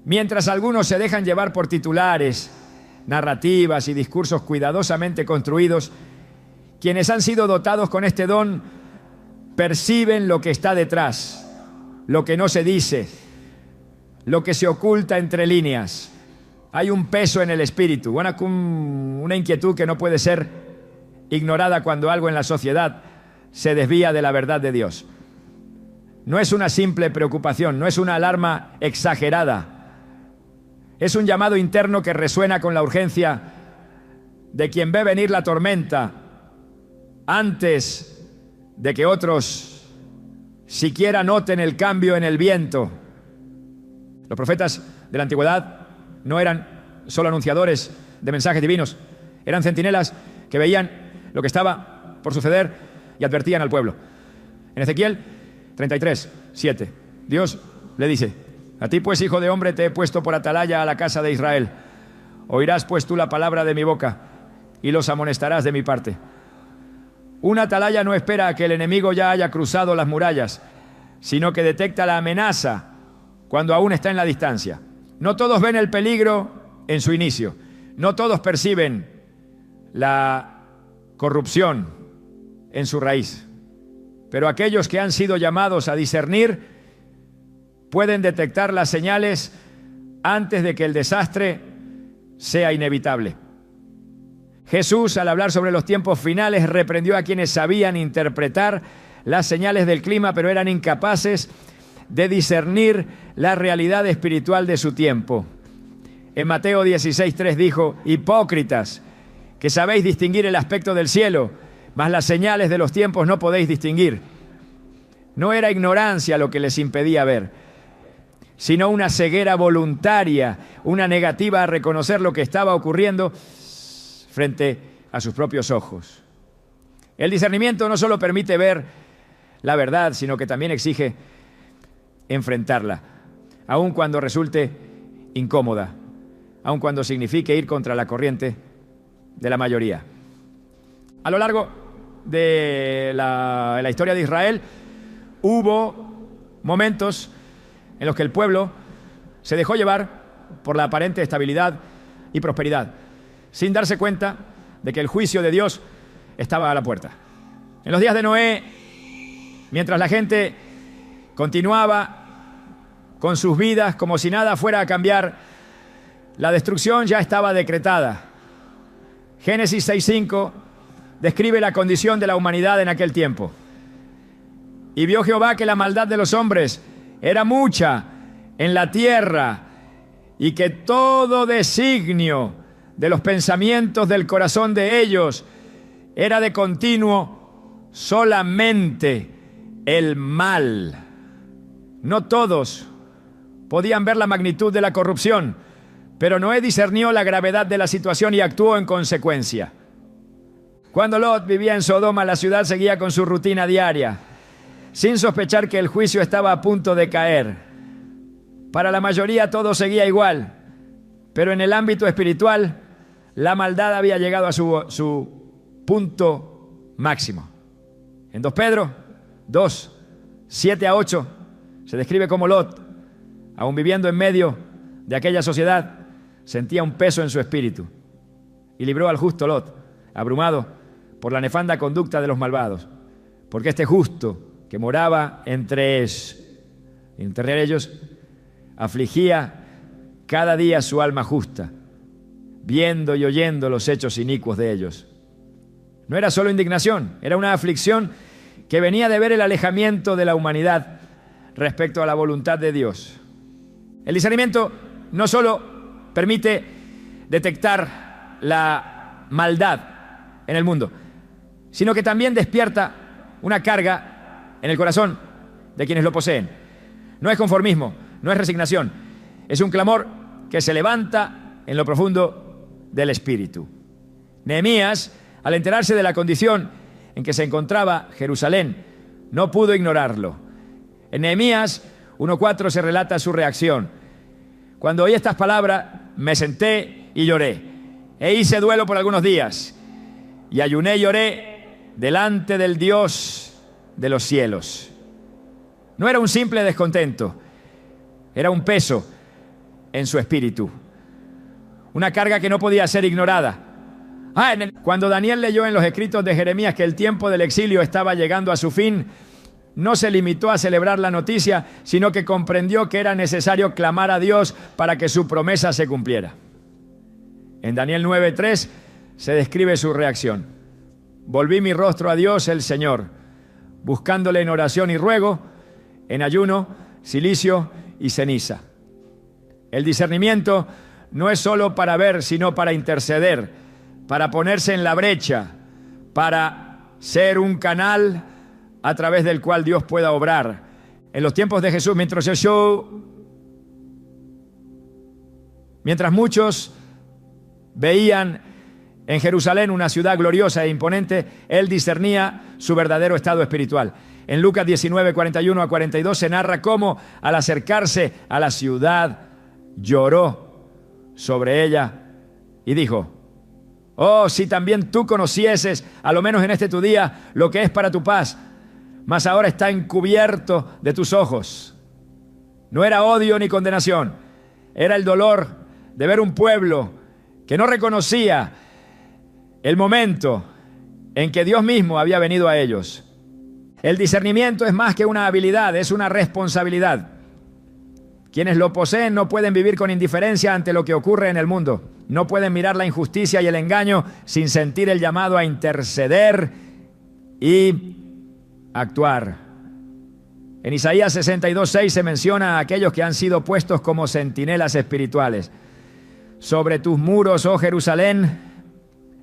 Mientras algunos se dejan llevar por titulares, narrativas y discursos cuidadosamente construidos, quienes han sido dotados con este don perciben lo que está detrás, lo que no se dice, lo que se oculta entre líneas. Hay un peso en el espíritu, una inquietud que no puede ser ignorada cuando algo en la sociedad se desvía de la verdad de Dios. No es una simple preocupación, no es una alarma exagerada. Es un llamado interno que resuena con la urgencia de quien ve venir la tormenta antes de que otros siquiera noten el cambio en el viento. Los profetas de la antigüedad no eran solo anunciadores de mensajes divinos, eran centinelas que veían lo que estaba por suceder y advertían al pueblo. En Ezequiel 33:7, Dios le dice: a ti pues, hijo de hombre, te he puesto por atalaya a la casa de Israel. Oirás pues tú la palabra de mi boca y los amonestarás de mi parte. Una atalaya no espera a que el enemigo ya haya cruzado las murallas, sino que detecta la amenaza cuando aún está en la distancia. No todos ven el peligro en su inicio. No todos perciben la corrupción en su raíz. Pero aquellos que han sido llamados a discernir pueden detectar las señales antes de que el desastre sea inevitable. Jesús, al hablar sobre los tiempos finales, reprendió a quienes sabían interpretar las señales del clima, pero eran incapaces de discernir la realidad espiritual de su tiempo. En Mateo 16:3 dijo: hipócritas, que sabéis distinguir el aspecto del cielo, mas las señales de los tiempos no podéis distinguir. No era ignorancia lo que les impedía ver, sino una ceguera voluntaria, una negativa a reconocer lo que estaba ocurriendo frente a sus propios ojos. El discernimiento no solo permite ver la verdad, sino que también exige enfrentarla, aun cuando resulte incómoda, aun cuando signifique ir contra la corriente de la mayoría. A lo largo de la historia de Israel hubo momentos en los que el pueblo se dejó llevar por la aparente estabilidad y prosperidad, sin darse cuenta de que el juicio de Dios estaba a la puerta. En los días de Noé, mientras la gente continuaba con sus vidas como si nada fuera a cambiar, la destrucción ya estaba decretada. Génesis 6:5 describe la condición de la humanidad en aquel tiempo. Y vio Jehová que la maldad de los hombres era mucha en la tierra, y que todo designio de los pensamientos del corazón de ellos era de continuo solamente el mal. No todos podían ver la magnitud de la corrupción, pero Noé discernió la gravedad de la situación y actuó en consecuencia. Cuando Lot vivía en Sodoma, la ciudad seguía con su rutina diaria, sin sospechar que el juicio estaba a punto de caer. Para la mayoría todo seguía igual, pero en el ámbito espiritual la maldad había llegado a su punto máximo. En 2 Pedro 2, 7-8 se describe cómo Lot, aun viviendo en medio de aquella sociedad, sentía un peso en su espíritu y libró al justo Lot, abrumado por la nefanda conducta de los malvados, porque este justo que moraba entre ellos afligía cada día su alma justa, viendo y oyendo los hechos inicuos de ellos. No era solo indignación, era una aflicción que venía de ver el alejamiento de la humanidad respecto a la voluntad de Dios. El discernimiento no solo permite detectar la maldad en el mundo, sino que también despierta una carga en el corazón de quienes lo poseen. No es conformismo, no es resignación, es un clamor que se levanta en lo profundo del espíritu. Nehemías, al enterarse de la condición en que se encontraba Jerusalén, no pudo ignorarlo. En Nehemías 1:4 se relata su reacción: cuando oí estas palabras, me senté y lloré, e hice duelo por algunos días, y ayuné y lloré delante del Dios de los cielos. No era un simple descontento, era un peso en su espíritu, una carga que no podía ser ignorada. Cuando Daniel leyó en los escritos de Jeremías que el tiempo del exilio estaba llegando a su fin, no se limitó a celebrar la noticia, sino que comprendió que era necesario clamar a Dios para que su promesa se cumpliera. En Daniel 9:3 se describe su reacción: volví mi rostro a Dios el Señor, buscándole en oración y ruego, en ayuno, cilicio y ceniza. El discernimiento no es solo para ver, sino para interceder, para ponerse en la brecha, para ser un canal a través del cual Dios pueda obrar. En los tiempos de Jesús, mientras muchos veían en Jerusalén una ciudad gloriosa e imponente, él discernía su verdadero estado espiritual. En Lucas 19:41-42 se narra cómo, al acercarse a la ciudad, lloró sobre ella y dijo: Oh, si también tú conocieses, a lo menos en este tu día, lo que es para tu paz, mas ahora está encubierto de tus ojos. No era odio ni condenación, era el dolor de ver un pueblo que no reconocía el momento en que Dios mismo había venido a ellos. El discernimiento es más que una habilidad, es una responsabilidad. Quienes lo poseen no pueden vivir con indiferencia ante lo que ocurre en el mundo. No pueden mirar la injusticia y el engaño sin sentir el llamado a interceder y actuar. En Isaías 62:6 se menciona a aquellos que han sido puestos como centinelas espirituales. Sobre tus muros, oh Jerusalén,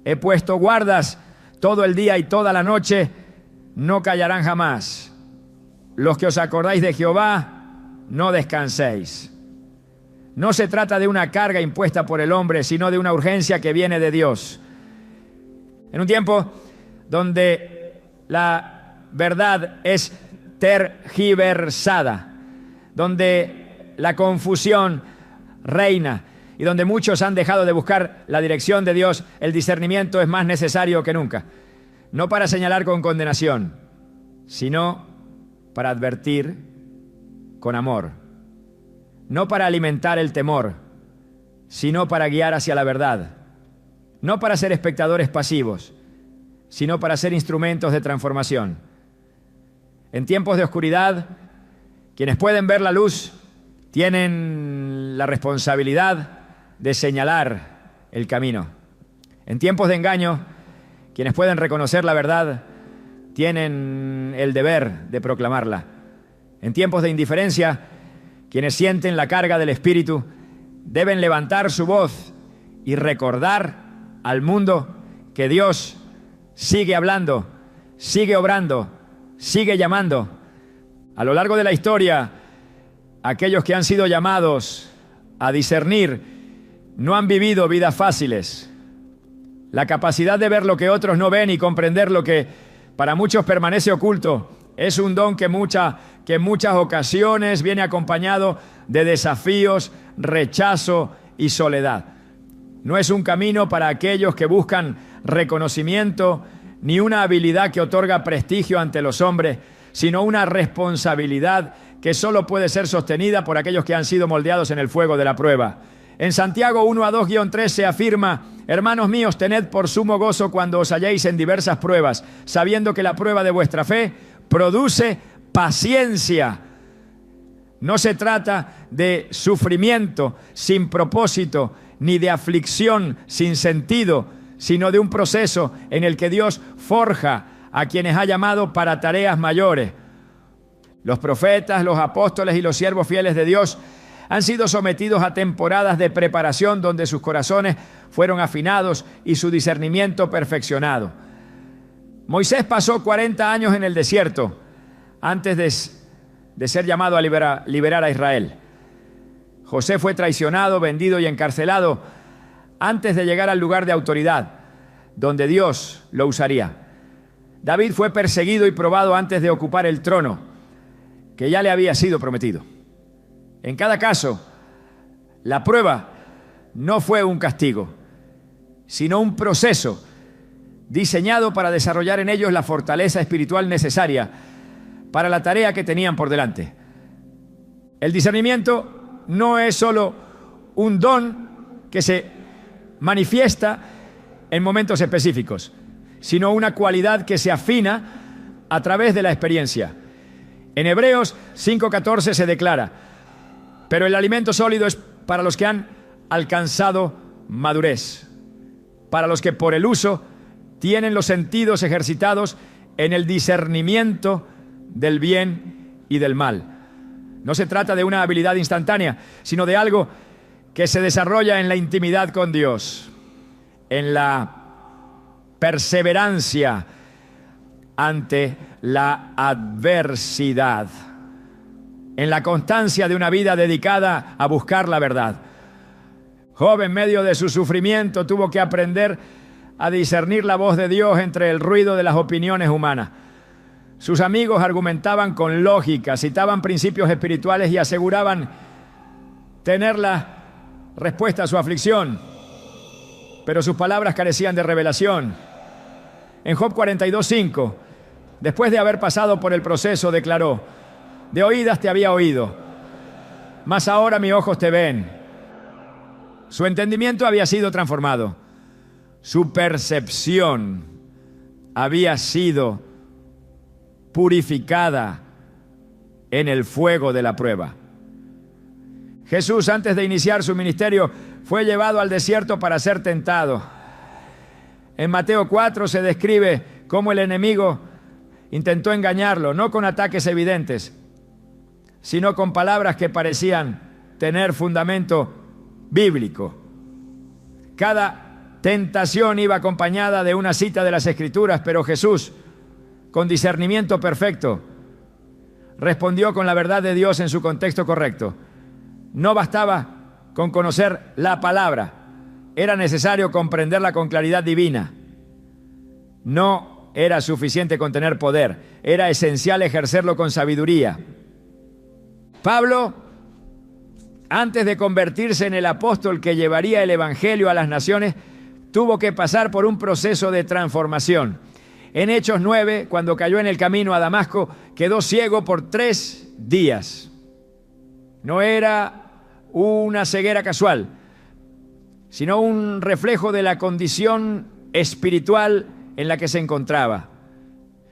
he puesto guardas todo el día y toda la noche, no callarán jamás. Los que os acordáis de Jehová, no descanséis. No se trata de una carga impuesta por el hombre, sino de una urgencia que viene de Dios. En un tiempo donde la verdad es tergiversada, donde la confusión reina y donde muchos han dejado de buscar la dirección de Dios, el discernimiento es más necesario que nunca. No para señalar con condenación, sino para advertir con amor. No para alimentar el temor, sino para guiar hacia la verdad. No para ser espectadores pasivos, sino para ser instrumentos de transformación. En tiempos de oscuridad, quienes pueden ver la luz tienen la responsabilidad de señalar el camino. En tiempos de engaño, quienes pueden reconocer la verdad tienen el deber de proclamarla. En tiempos de indiferencia, quienes sienten la carga del Espíritu deben levantar su voz y recordar al mundo que Dios sigue hablando, sigue obrando, sigue llamando. A lo largo de la historia, aquellos que han sido llamados a discernir no han vivido vidas fáciles. La capacidad de ver lo que otros no ven y comprender lo que para muchos permanece oculto es un don que en muchas ocasiones viene acompañado de desafíos, rechazo y soledad. No es un camino para aquellos que buscan reconocimiento ni una habilidad que otorga prestigio ante los hombres, sino una responsabilidad que solo puede ser sostenida por aquellos que han sido moldeados en el fuego de la prueba. En Santiago 1:2-3 se afirma: hermanos míos, tened por sumo gozo cuando os halléis en diversas pruebas, sabiendo que la prueba de vuestra fe produce paciencia. No se trata de sufrimiento sin propósito, ni de aflicción sin sentido, sino de un proceso en el que Dios forja a quienes ha llamado para tareas mayores. Los profetas, los apóstoles y los siervos fieles de Dios han sido sometidos a temporadas de preparación donde sus corazones fueron afinados y su discernimiento perfeccionado. Moisés pasó 40 años en el desierto antes de ser llamado a liberar a Israel. José fue traicionado, vendido y encarcelado antes de llegar al lugar de autoridad donde Dios lo usaría. David fue perseguido y probado antes de ocupar el trono que ya le había sido prometido. En cada caso, la prueba no fue un castigo, sino un proceso diseñado para desarrollar en ellos la fortaleza espiritual necesaria para la tarea que tenían por delante. El discernimiento no es solo un don que se manifiesta en momentos específicos, sino una cualidad que se afina a través de la experiencia. En Hebreos 5:14 se declara: pero el alimento sólido es para los que han alcanzado madurez, para los que por el uso tienen los sentidos ejercitados en el discernimiento del bien y del mal. No se trata de una habilidad instantánea, sino de algo que se desarrolla en la intimidad con Dios, en la perseverancia ante la adversidad, en la constancia de una vida dedicada a buscar la verdad. Job, en medio de su sufrimiento, tuvo que aprender a discernir la voz de Dios entre el ruido de las opiniones humanas. Sus amigos argumentaban con lógica, citaban principios espirituales y aseguraban tener la respuesta a su aflicción. pero sus palabras carecían de revelación. En Job 42:5, después de haber pasado por el proceso, declaró: de oídas te había oído, mas ahora mis ojos te ven. Su entendimiento había sido transformado. Su percepción había sido purificada en el fuego de la prueba. Jesús, antes de iniciar su ministerio, fue llevado al desierto para ser tentado. En Mateo 4 se describe cómo el enemigo intentó engañarlo, no con ataques evidentes, sino con palabras que parecían tener fundamento bíblico. Cada tentación iba acompañada de una cita de las Escrituras, pero Jesús, con discernimiento perfecto, respondió con la verdad de Dios en su contexto correcto. No bastaba con conocer la palabra, era necesario comprenderla con claridad divina. No era suficiente con tener poder, era esencial ejercerlo con sabiduría. Pablo, antes de convertirse en el apóstol que llevaría el evangelio a las naciones, tuvo que pasar por un proceso de transformación. En Hechos 9, cuando cayó en el camino a Damasco, quedó ciego por 3 días. No era una ceguera casual, sino un reflejo de la condición espiritual en la que se encontraba.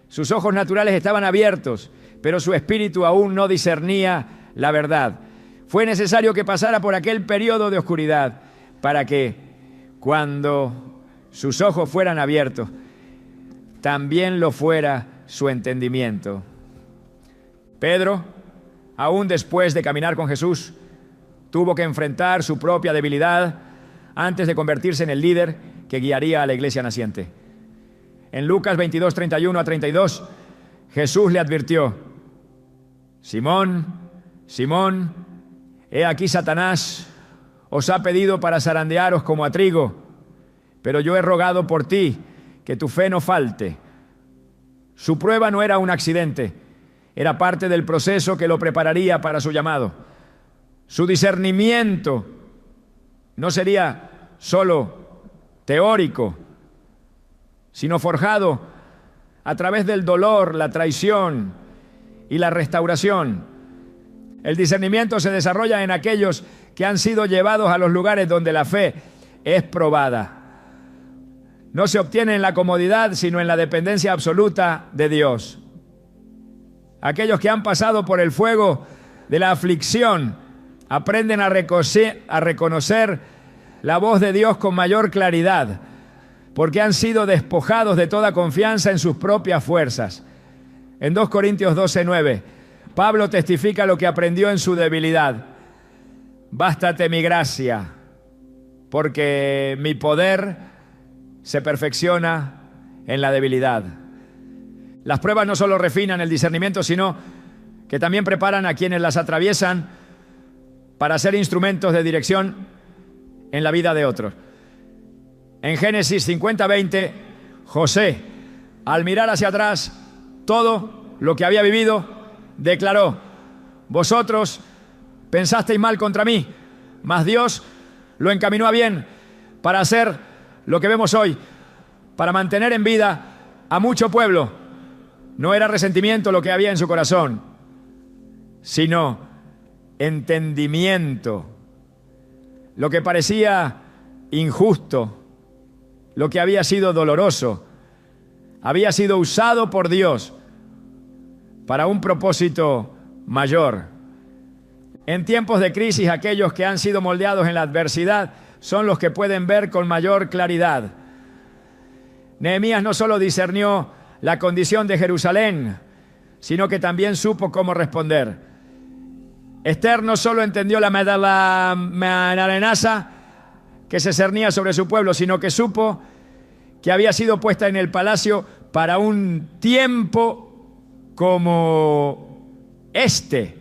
Sus ojos naturales estaban abiertos, pero su espíritu aún no discernía la verdad. Fue necesario que pasara por aquel periodo de oscuridad para que, cuando sus ojos fueran abiertos, también lo fuera su entendimiento. Pedro, aún después de caminar con Jesús, tuvo que enfrentar su propia debilidad antes de convertirse en el líder que guiaría a la iglesia naciente. En Lucas 22, 31 a 32, Jesús le advirtió: Simón, Simón, he aquí Satanás os ha pedido para zarandearos como a trigo, pero yo he rogado por ti que tu fe no falte. Su prueba no era un accidente, era parte del proceso que lo prepararía para su llamado. Su discernimiento no sería solo teórico, sino forjado a través del dolor, la traición y la restauración. El discernimiento se desarrolla en aquellos que han sido llevados a los lugares donde la fe es probada. No se obtiene en la comodidad, sino en la dependencia absoluta de Dios. Aquellos que han pasado por el fuego de la aflicción aprenden a reconocer la voz de Dios con mayor claridad, porque han sido despojados de toda confianza en sus propias fuerzas. En 2 Corintios 12:9, Pablo testifica lo que aprendió en su debilidad. Bástate mi gracia, porque mi poder se perfecciona en la debilidad. Las pruebas no solo refinan el discernimiento, sino que también preparan a quienes las atraviesan para ser instrumentos de dirección en la vida de otros. En Génesis 50:20, José, al mirar hacia atrás todo lo que había vivido, declaró: vosotros pensasteis mal contra mí, mas Dios lo encaminó a bien para hacer lo que vemos hoy, para mantener en vida a mucho pueblo. No era resentimiento lo que había en su corazón, sino entendimiento. Lo que parecía injusto, lo que había sido doloroso, había sido usado por Dios para un propósito mayor. En tiempos de crisis, aquellos que han sido moldeados en la adversidad son los que pueden ver con mayor claridad. Nehemías no solo discernió la condición de Jerusalén, sino que también supo cómo responder. Esther no solo entendió la amenaza que se cernía sobre su pueblo, sino que supo que había sido puesta en el palacio para un tiempo como este.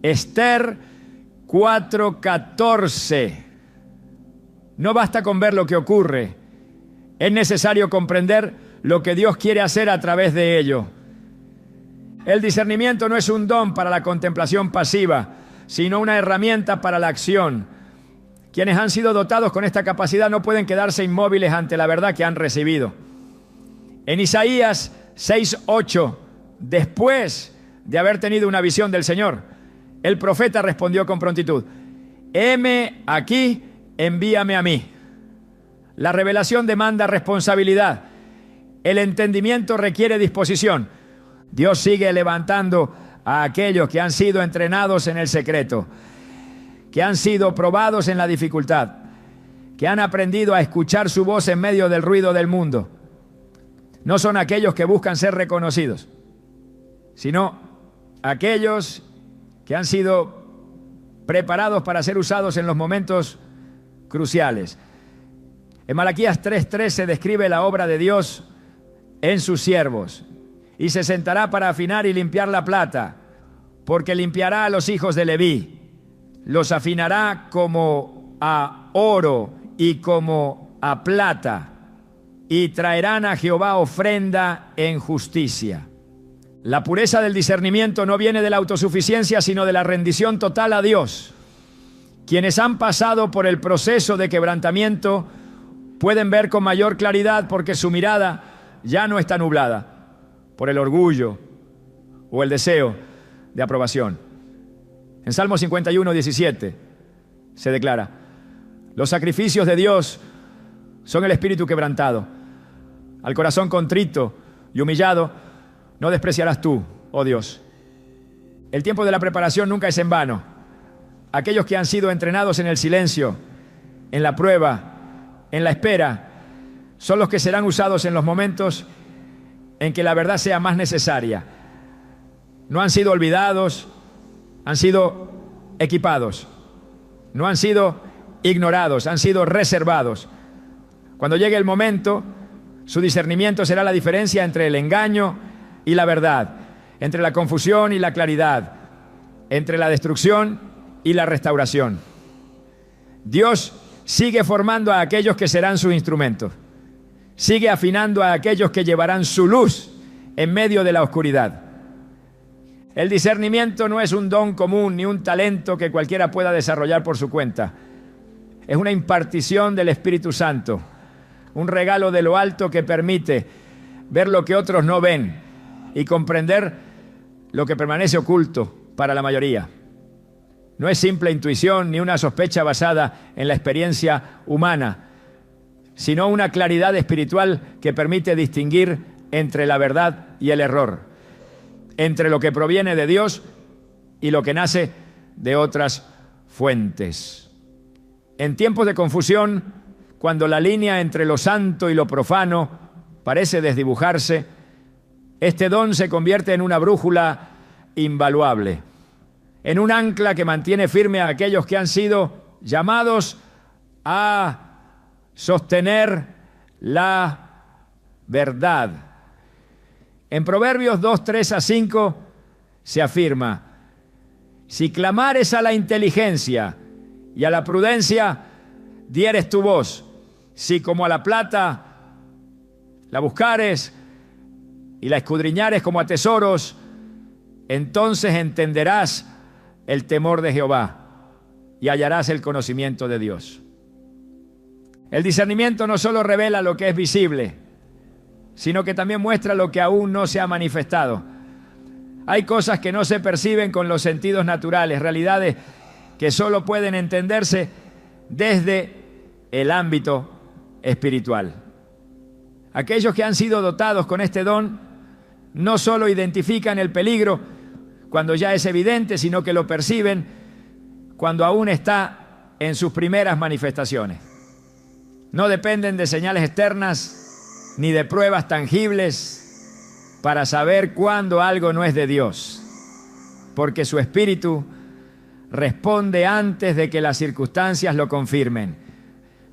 Esther 4:14. No basta con ver lo que ocurre, es necesario comprender lo que Dios quiere hacer a través de ello. El discernimiento no es un don para la contemplación pasiva, sino una herramienta para la acción. Quienes han sido dotados con esta capacidad no pueden quedarse inmóviles ante la verdad que han recibido. En Isaías 6:8, después de haber tenido una visión del Señor, el profeta respondió con prontitud: heme aquí, envíame a mí. La revelación demanda responsabilidad. El entendimiento requiere disposición. Dios sigue levantando a aquellos que han sido entrenados en el secreto, que han sido probados en la dificultad, que han aprendido a escuchar su voz en medio del ruido del mundo. No son aquellos que buscan ser reconocidos, sino aquellos que han sido preparados para ser usados en los momentos cruciales. En Malaquías 3:3 se describe la obra de Dios en sus siervos. Y se sentará para afinar y limpiar la plata, porque limpiará a los hijos de Leví, los afinará como a oro y como a plata, y traerán a Jehová ofrenda en justicia. La pureza del discernimiento no viene de la autosuficiencia, sino de la rendición total a Dios. Quienes han pasado por el proceso de quebrantamiento pueden ver con mayor claridad porque su mirada ya no está nublada por el orgullo o el deseo de aprobación. En Salmo 51:17 se declara: los sacrificios de Dios son el espíritu quebrantado. Al corazón contrito y humillado no despreciarás tú, oh Dios. El tiempo de la preparación nunca es en vano. Aquellos que han sido entrenados en el silencio, en la prueba, en la espera, son los que serán usados en los momentos en que la verdad sea más necesaria. No han sido olvidados, han sido equipados. No han sido ignorados, han sido reservados. Cuando llegue el momento, su discernimiento será la diferencia entre el engaño y la verdad, entre la confusión y la claridad, entre la destrucción y la restauración. Dios sigue formando a aquellos que serán sus instrumentos. Sigue afinando a aquellos que llevarán su luz en medio de la oscuridad. El discernimiento no es un don común ni un talento que cualquiera pueda desarrollar por su cuenta. Es una impartición del Espíritu Santo, un regalo de lo alto que permite ver lo que otros no ven y comprender lo que permanece oculto para la mayoría. No es simple intuición ni una sospecha basada en la experiencia humana, sino una claridad espiritual que permite distinguir entre la verdad y el error, entre lo que proviene de Dios y lo que nace de otras fuentes. En tiempos de confusión, cuando la línea entre lo santo y lo profano parece desdibujarse, este don se convierte en una brújula invaluable, en un ancla que mantiene firme a aquellos que han sido llamados a sostener la verdad. En Proverbios 2:3-5 se afirma: si clamares a la inteligencia y a la prudencia, dieres tu voz. Si como a la plata la buscares y la escudriñares como a tesoros, entonces entenderás el temor de Jehová y hallarás el conocimiento de Dios. El discernimiento no solo revela lo que es visible, sino que también muestra lo que aún no se ha manifestado. Hay cosas que no se perciben con los sentidos naturales, realidades que solo pueden entenderse desde el ámbito espiritual. Aquellos que han sido dotados con este don no solo identifican el peligro cuando ya es evidente, sino que lo perciben cuando aún está en sus primeras manifestaciones. No dependen de señales externas ni de pruebas tangibles para saber cuándo algo no es de Dios, porque su espíritu responde antes de que las circunstancias lo confirmen.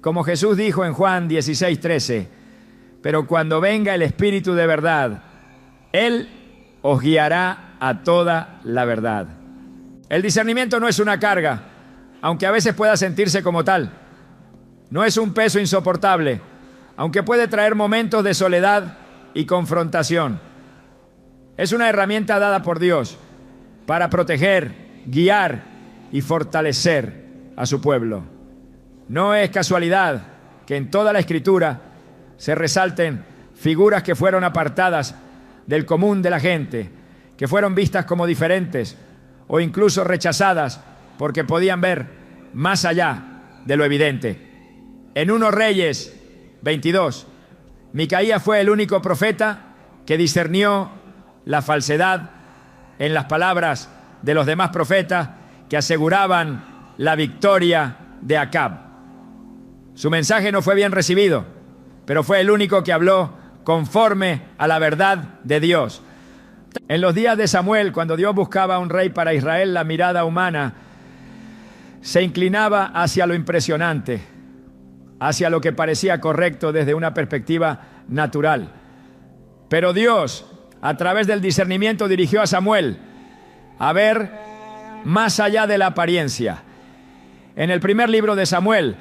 Como Jesús dijo en Juan 16:13, pero cuando venga el Espíritu de verdad, Él os guiará a toda la verdad. El discernimiento no es una carga, aunque a veces pueda sentirse como tal. No es un peso insoportable, aunque puede traer momentos de soledad y confrontación. Es una herramienta dada por Dios para proteger, guiar y fortalecer a su pueblo. No es casualidad que en toda la Escritura se resalten figuras que fueron apartadas del común de la gente, que fueron vistas como diferentes o incluso rechazadas porque podían ver más allá de lo evidente. En 1 Reyes 22, Micaías fue el único profeta que discernió la falsedad en las palabras de los demás profetas que aseguraban la victoria de Acab. Su mensaje no fue bien recibido, pero fue el único que habló conforme a la verdad de Dios. En los días de Samuel, cuando Dios buscaba un rey para Israel, la mirada humana se inclinaba hacia lo impresionante, hacia lo que parecía correcto desde una perspectiva natural. Pero Dios, a través del discernimiento, dirigió a Samuel a ver más allá de la apariencia. En el primer libro de Samuel,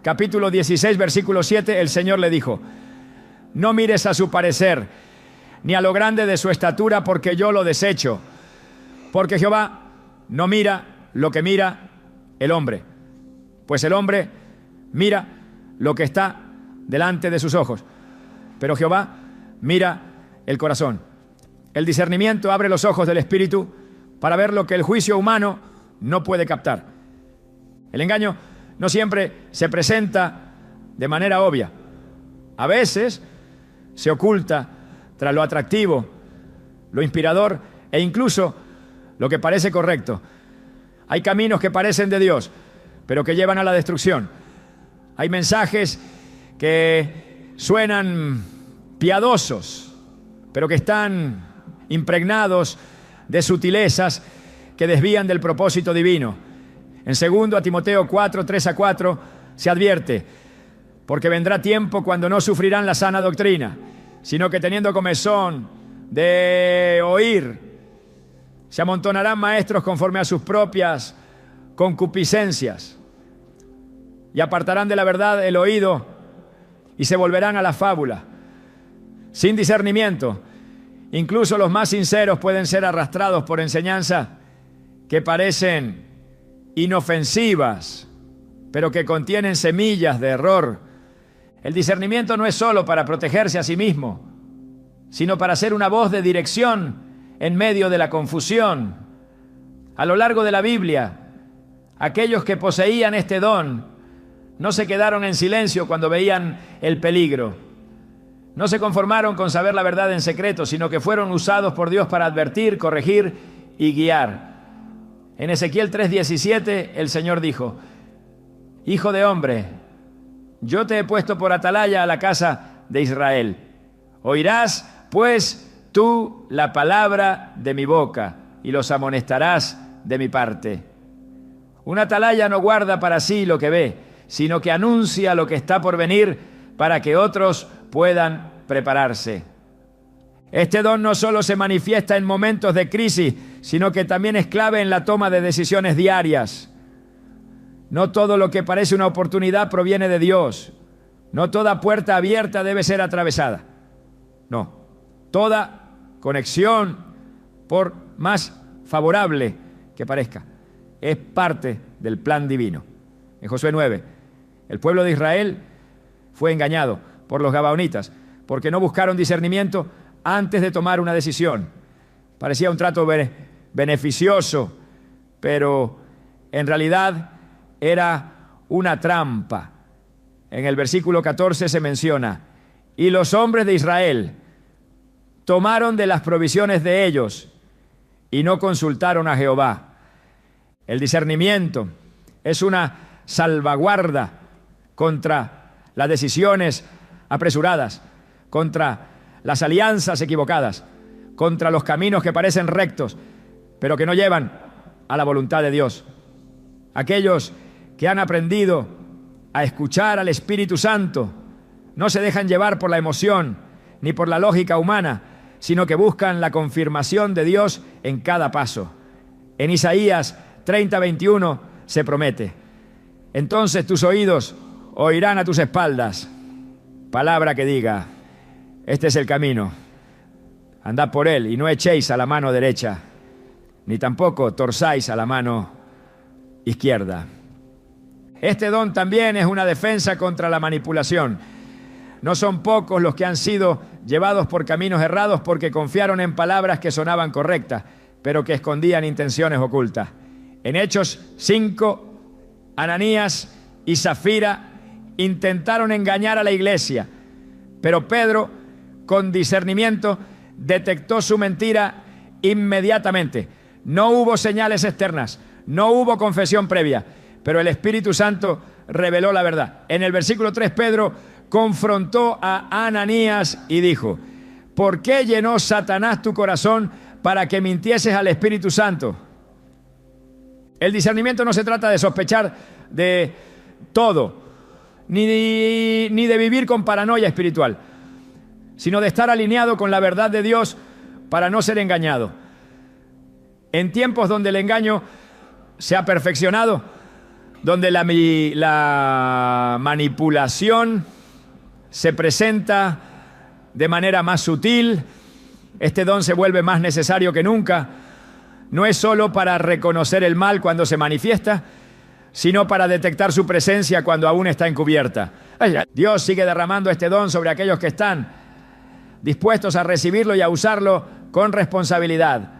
capítulo 16, versículo 7, el Señor le dijo: no mires a su parecer, ni a lo grande de su estatura, porque yo lo desecho. Porque Jehová no mira lo que mira el hombre, pues el hombre mira lo que está delante de sus ojos, pero Jehová mira el corazón. El discernimiento abre los ojos del espíritu para ver lo que el juicio humano no puede captar. El engaño no siempre se presenta de manera obvia. A veces se oculta tras lo atractivo, lo inspirador e incluso lo que parece correcto. Hay caminos que parecen de Dios, pero que llevan a la destrucción. Hay mensajes que suenan piadosos, pero que están impregnados de sutilezas que desvían del propósito divino. En 2 Timoteo 4, 3-4 se advierte: porque vendrá tiempo cuando no sufrirán la sana doctrina, sino que teniendo comezón de oír, se amontonarán maestros conforme a sus propias concupiscencias, y apartarán de la verdad el oído y se volverán a la fábula. Sin discernimiento, incluso los más sinceros pueden ser arrastrados por enseñanzas que parecen inofensivas, pero que contienen semillas de error. El discernimiento no es solo para protegerse a sí mismo, sino para ser una voz de dirección en medio de la confusión. A lo largo de la Biblia, aquellos que poseían este don no se quedaron en silencio cuando veían el peligro. No se conformaron con saber la verdad en secreto, sino que fueron usados por Dios para advertir, corregir y guiar. En Ezequiel 3:17 el Señor dijo: Hijo de hombre, yo te he puesto por atalaya a la casa de Israel. Oirás, pues, tú la palabra de mi boca y los amonestarás de mi parte. Un atalaya no guarda para sí lo que ve, sino que anuncia lo que está por venir para que otros puedan prepararse. Este don no solo se manifiesta en momentos de crisis, sino que también es clave en la toma de decisiones diarias. No todo lo que parece una oportunidad proviene de Dios. No toda puerta abierta debe ser atravesada. No, toda conexión, por más favorable que parezca, es parte del plan divino. En Josué 9, el pueblo de Israel fue engañado por los gabaonitas porque no buscaron discernimiento antes de tomar una decisión. Parecía un trato beneficioso, pero en realidad era una trampa. En el versículo 14 se menciona: y los hombres de Israel tomaron de las provisiones de ellos y no consultaron a Jehová. El discernimiento es una salvaguarda contra las decisiones apresuradas, contra las alianzas equivocadas, contra los caminos que parecen rectos, pero que no llevan a la voluntad de Dios. Aquellos que han aprendido a escuchar al Espíritu Santo no se dejan llevar por la emoción ni por la lógica humana, sino que buscan la confirmación de Dios en cada paso. En Isaías 30:21 se promete: entonces tus oídos oirán a tus espaldas palabra que diga: este es el camino, andad por él y no echéis a la mano derecha, ni tampoco torzáis a la mano izquierda. Este don también es una defensa contra la manipulación. No son pocos los que han sido llevados por caminos errados porque confiaron en palabras que sonaban correctas, pero que escondían intenciones ocultas. En Hechos 5, Ananías y Zafira intentaron engañar a la iglesia, pero Pedro, con discernimiento, detectó su mentira inmediatamente. No hubo señales externas, no hubo confesión previa, pero el Espíritu Santo reveló la verdad. En el versículo 3, Pedro confrontó a Ananías y dijo: ¿por qué llenó Satanás tu corazón para que mintieses al Espíritu Santo? El discernimiento no se trata de sospechar de todo, ni de vivir con paranoia espiritual, sino de estar alineado con la verdad de Dios para no ser engañado. En tiempos donde el engaño se ha perfeccionado, donde la manipulación se presenta de manera más sutil, este don se vuelve más necesario que nunca. No es solo para reconocer el mal cuando se manifiesta, sino para detectar su presencia cuando aún está encubierta. Dios sigue derramando este don sobre aquellos que están dispuestos a recibirlo y a usarlo con responsabilidad.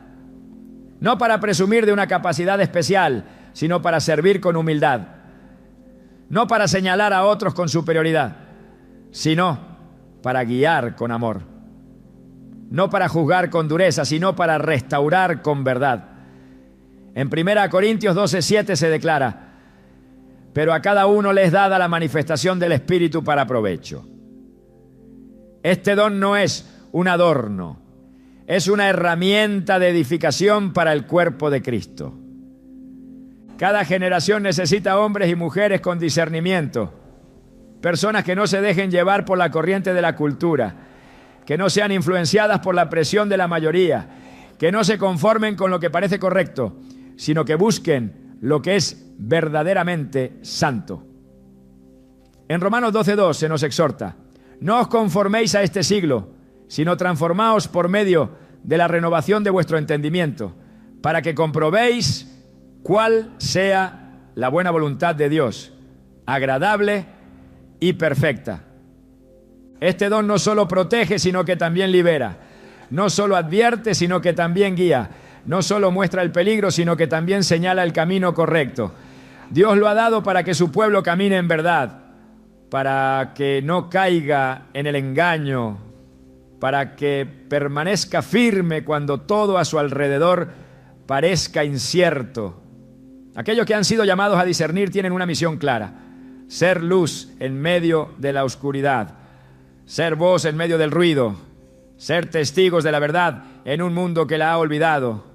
No para presumir de una capacidad especial, sino para servir con humildad. No para señalar a otros con superioridad, sino para guiar con amor. No para juzgar con dureza, sino para restaurar con verdad. En 1 Corintios 12:7 se declara: pero a cada uno le es dada la manifestación del Espíritu para provecho. Este don no es un adorno, es una herramienta de edificación para el cuerpo de Cristo. Cada generación necesita hombres y mujeres con discernimiento, personas que no se dejen llevar por la corriente de la cultura, que no sean influenciadas por la presión de la mayoría, que no se conformen con lo que parece correcto, sino que busquen lo que es verdaderamente santo. En Romanos 12:2 se nos exhorta: no os conforméis a este siglo, sino transformaos por medio de la renovación de vuestro entendimiento, para que comprobéis cuál sea la buena voluntad de Dios, agradable y perfecta. Este don no solo protege, sino que también libera. No solo advierte, sino que también guía. No solo muestra el peligro, sino que también señala el camino correcto. Dios lo ha dado para que su pueblo camine en verdad, para que no caiga en el engaño, para que permanezca firme cuando todo a su alrededor parezca incierto. Aquellos que han sido llamados a discernir tienen una misión clara: ser luz en medio de la oscuridad, ser voz en medio del ruido, ser testigos de la verdad en un mundo que la ha olvidado.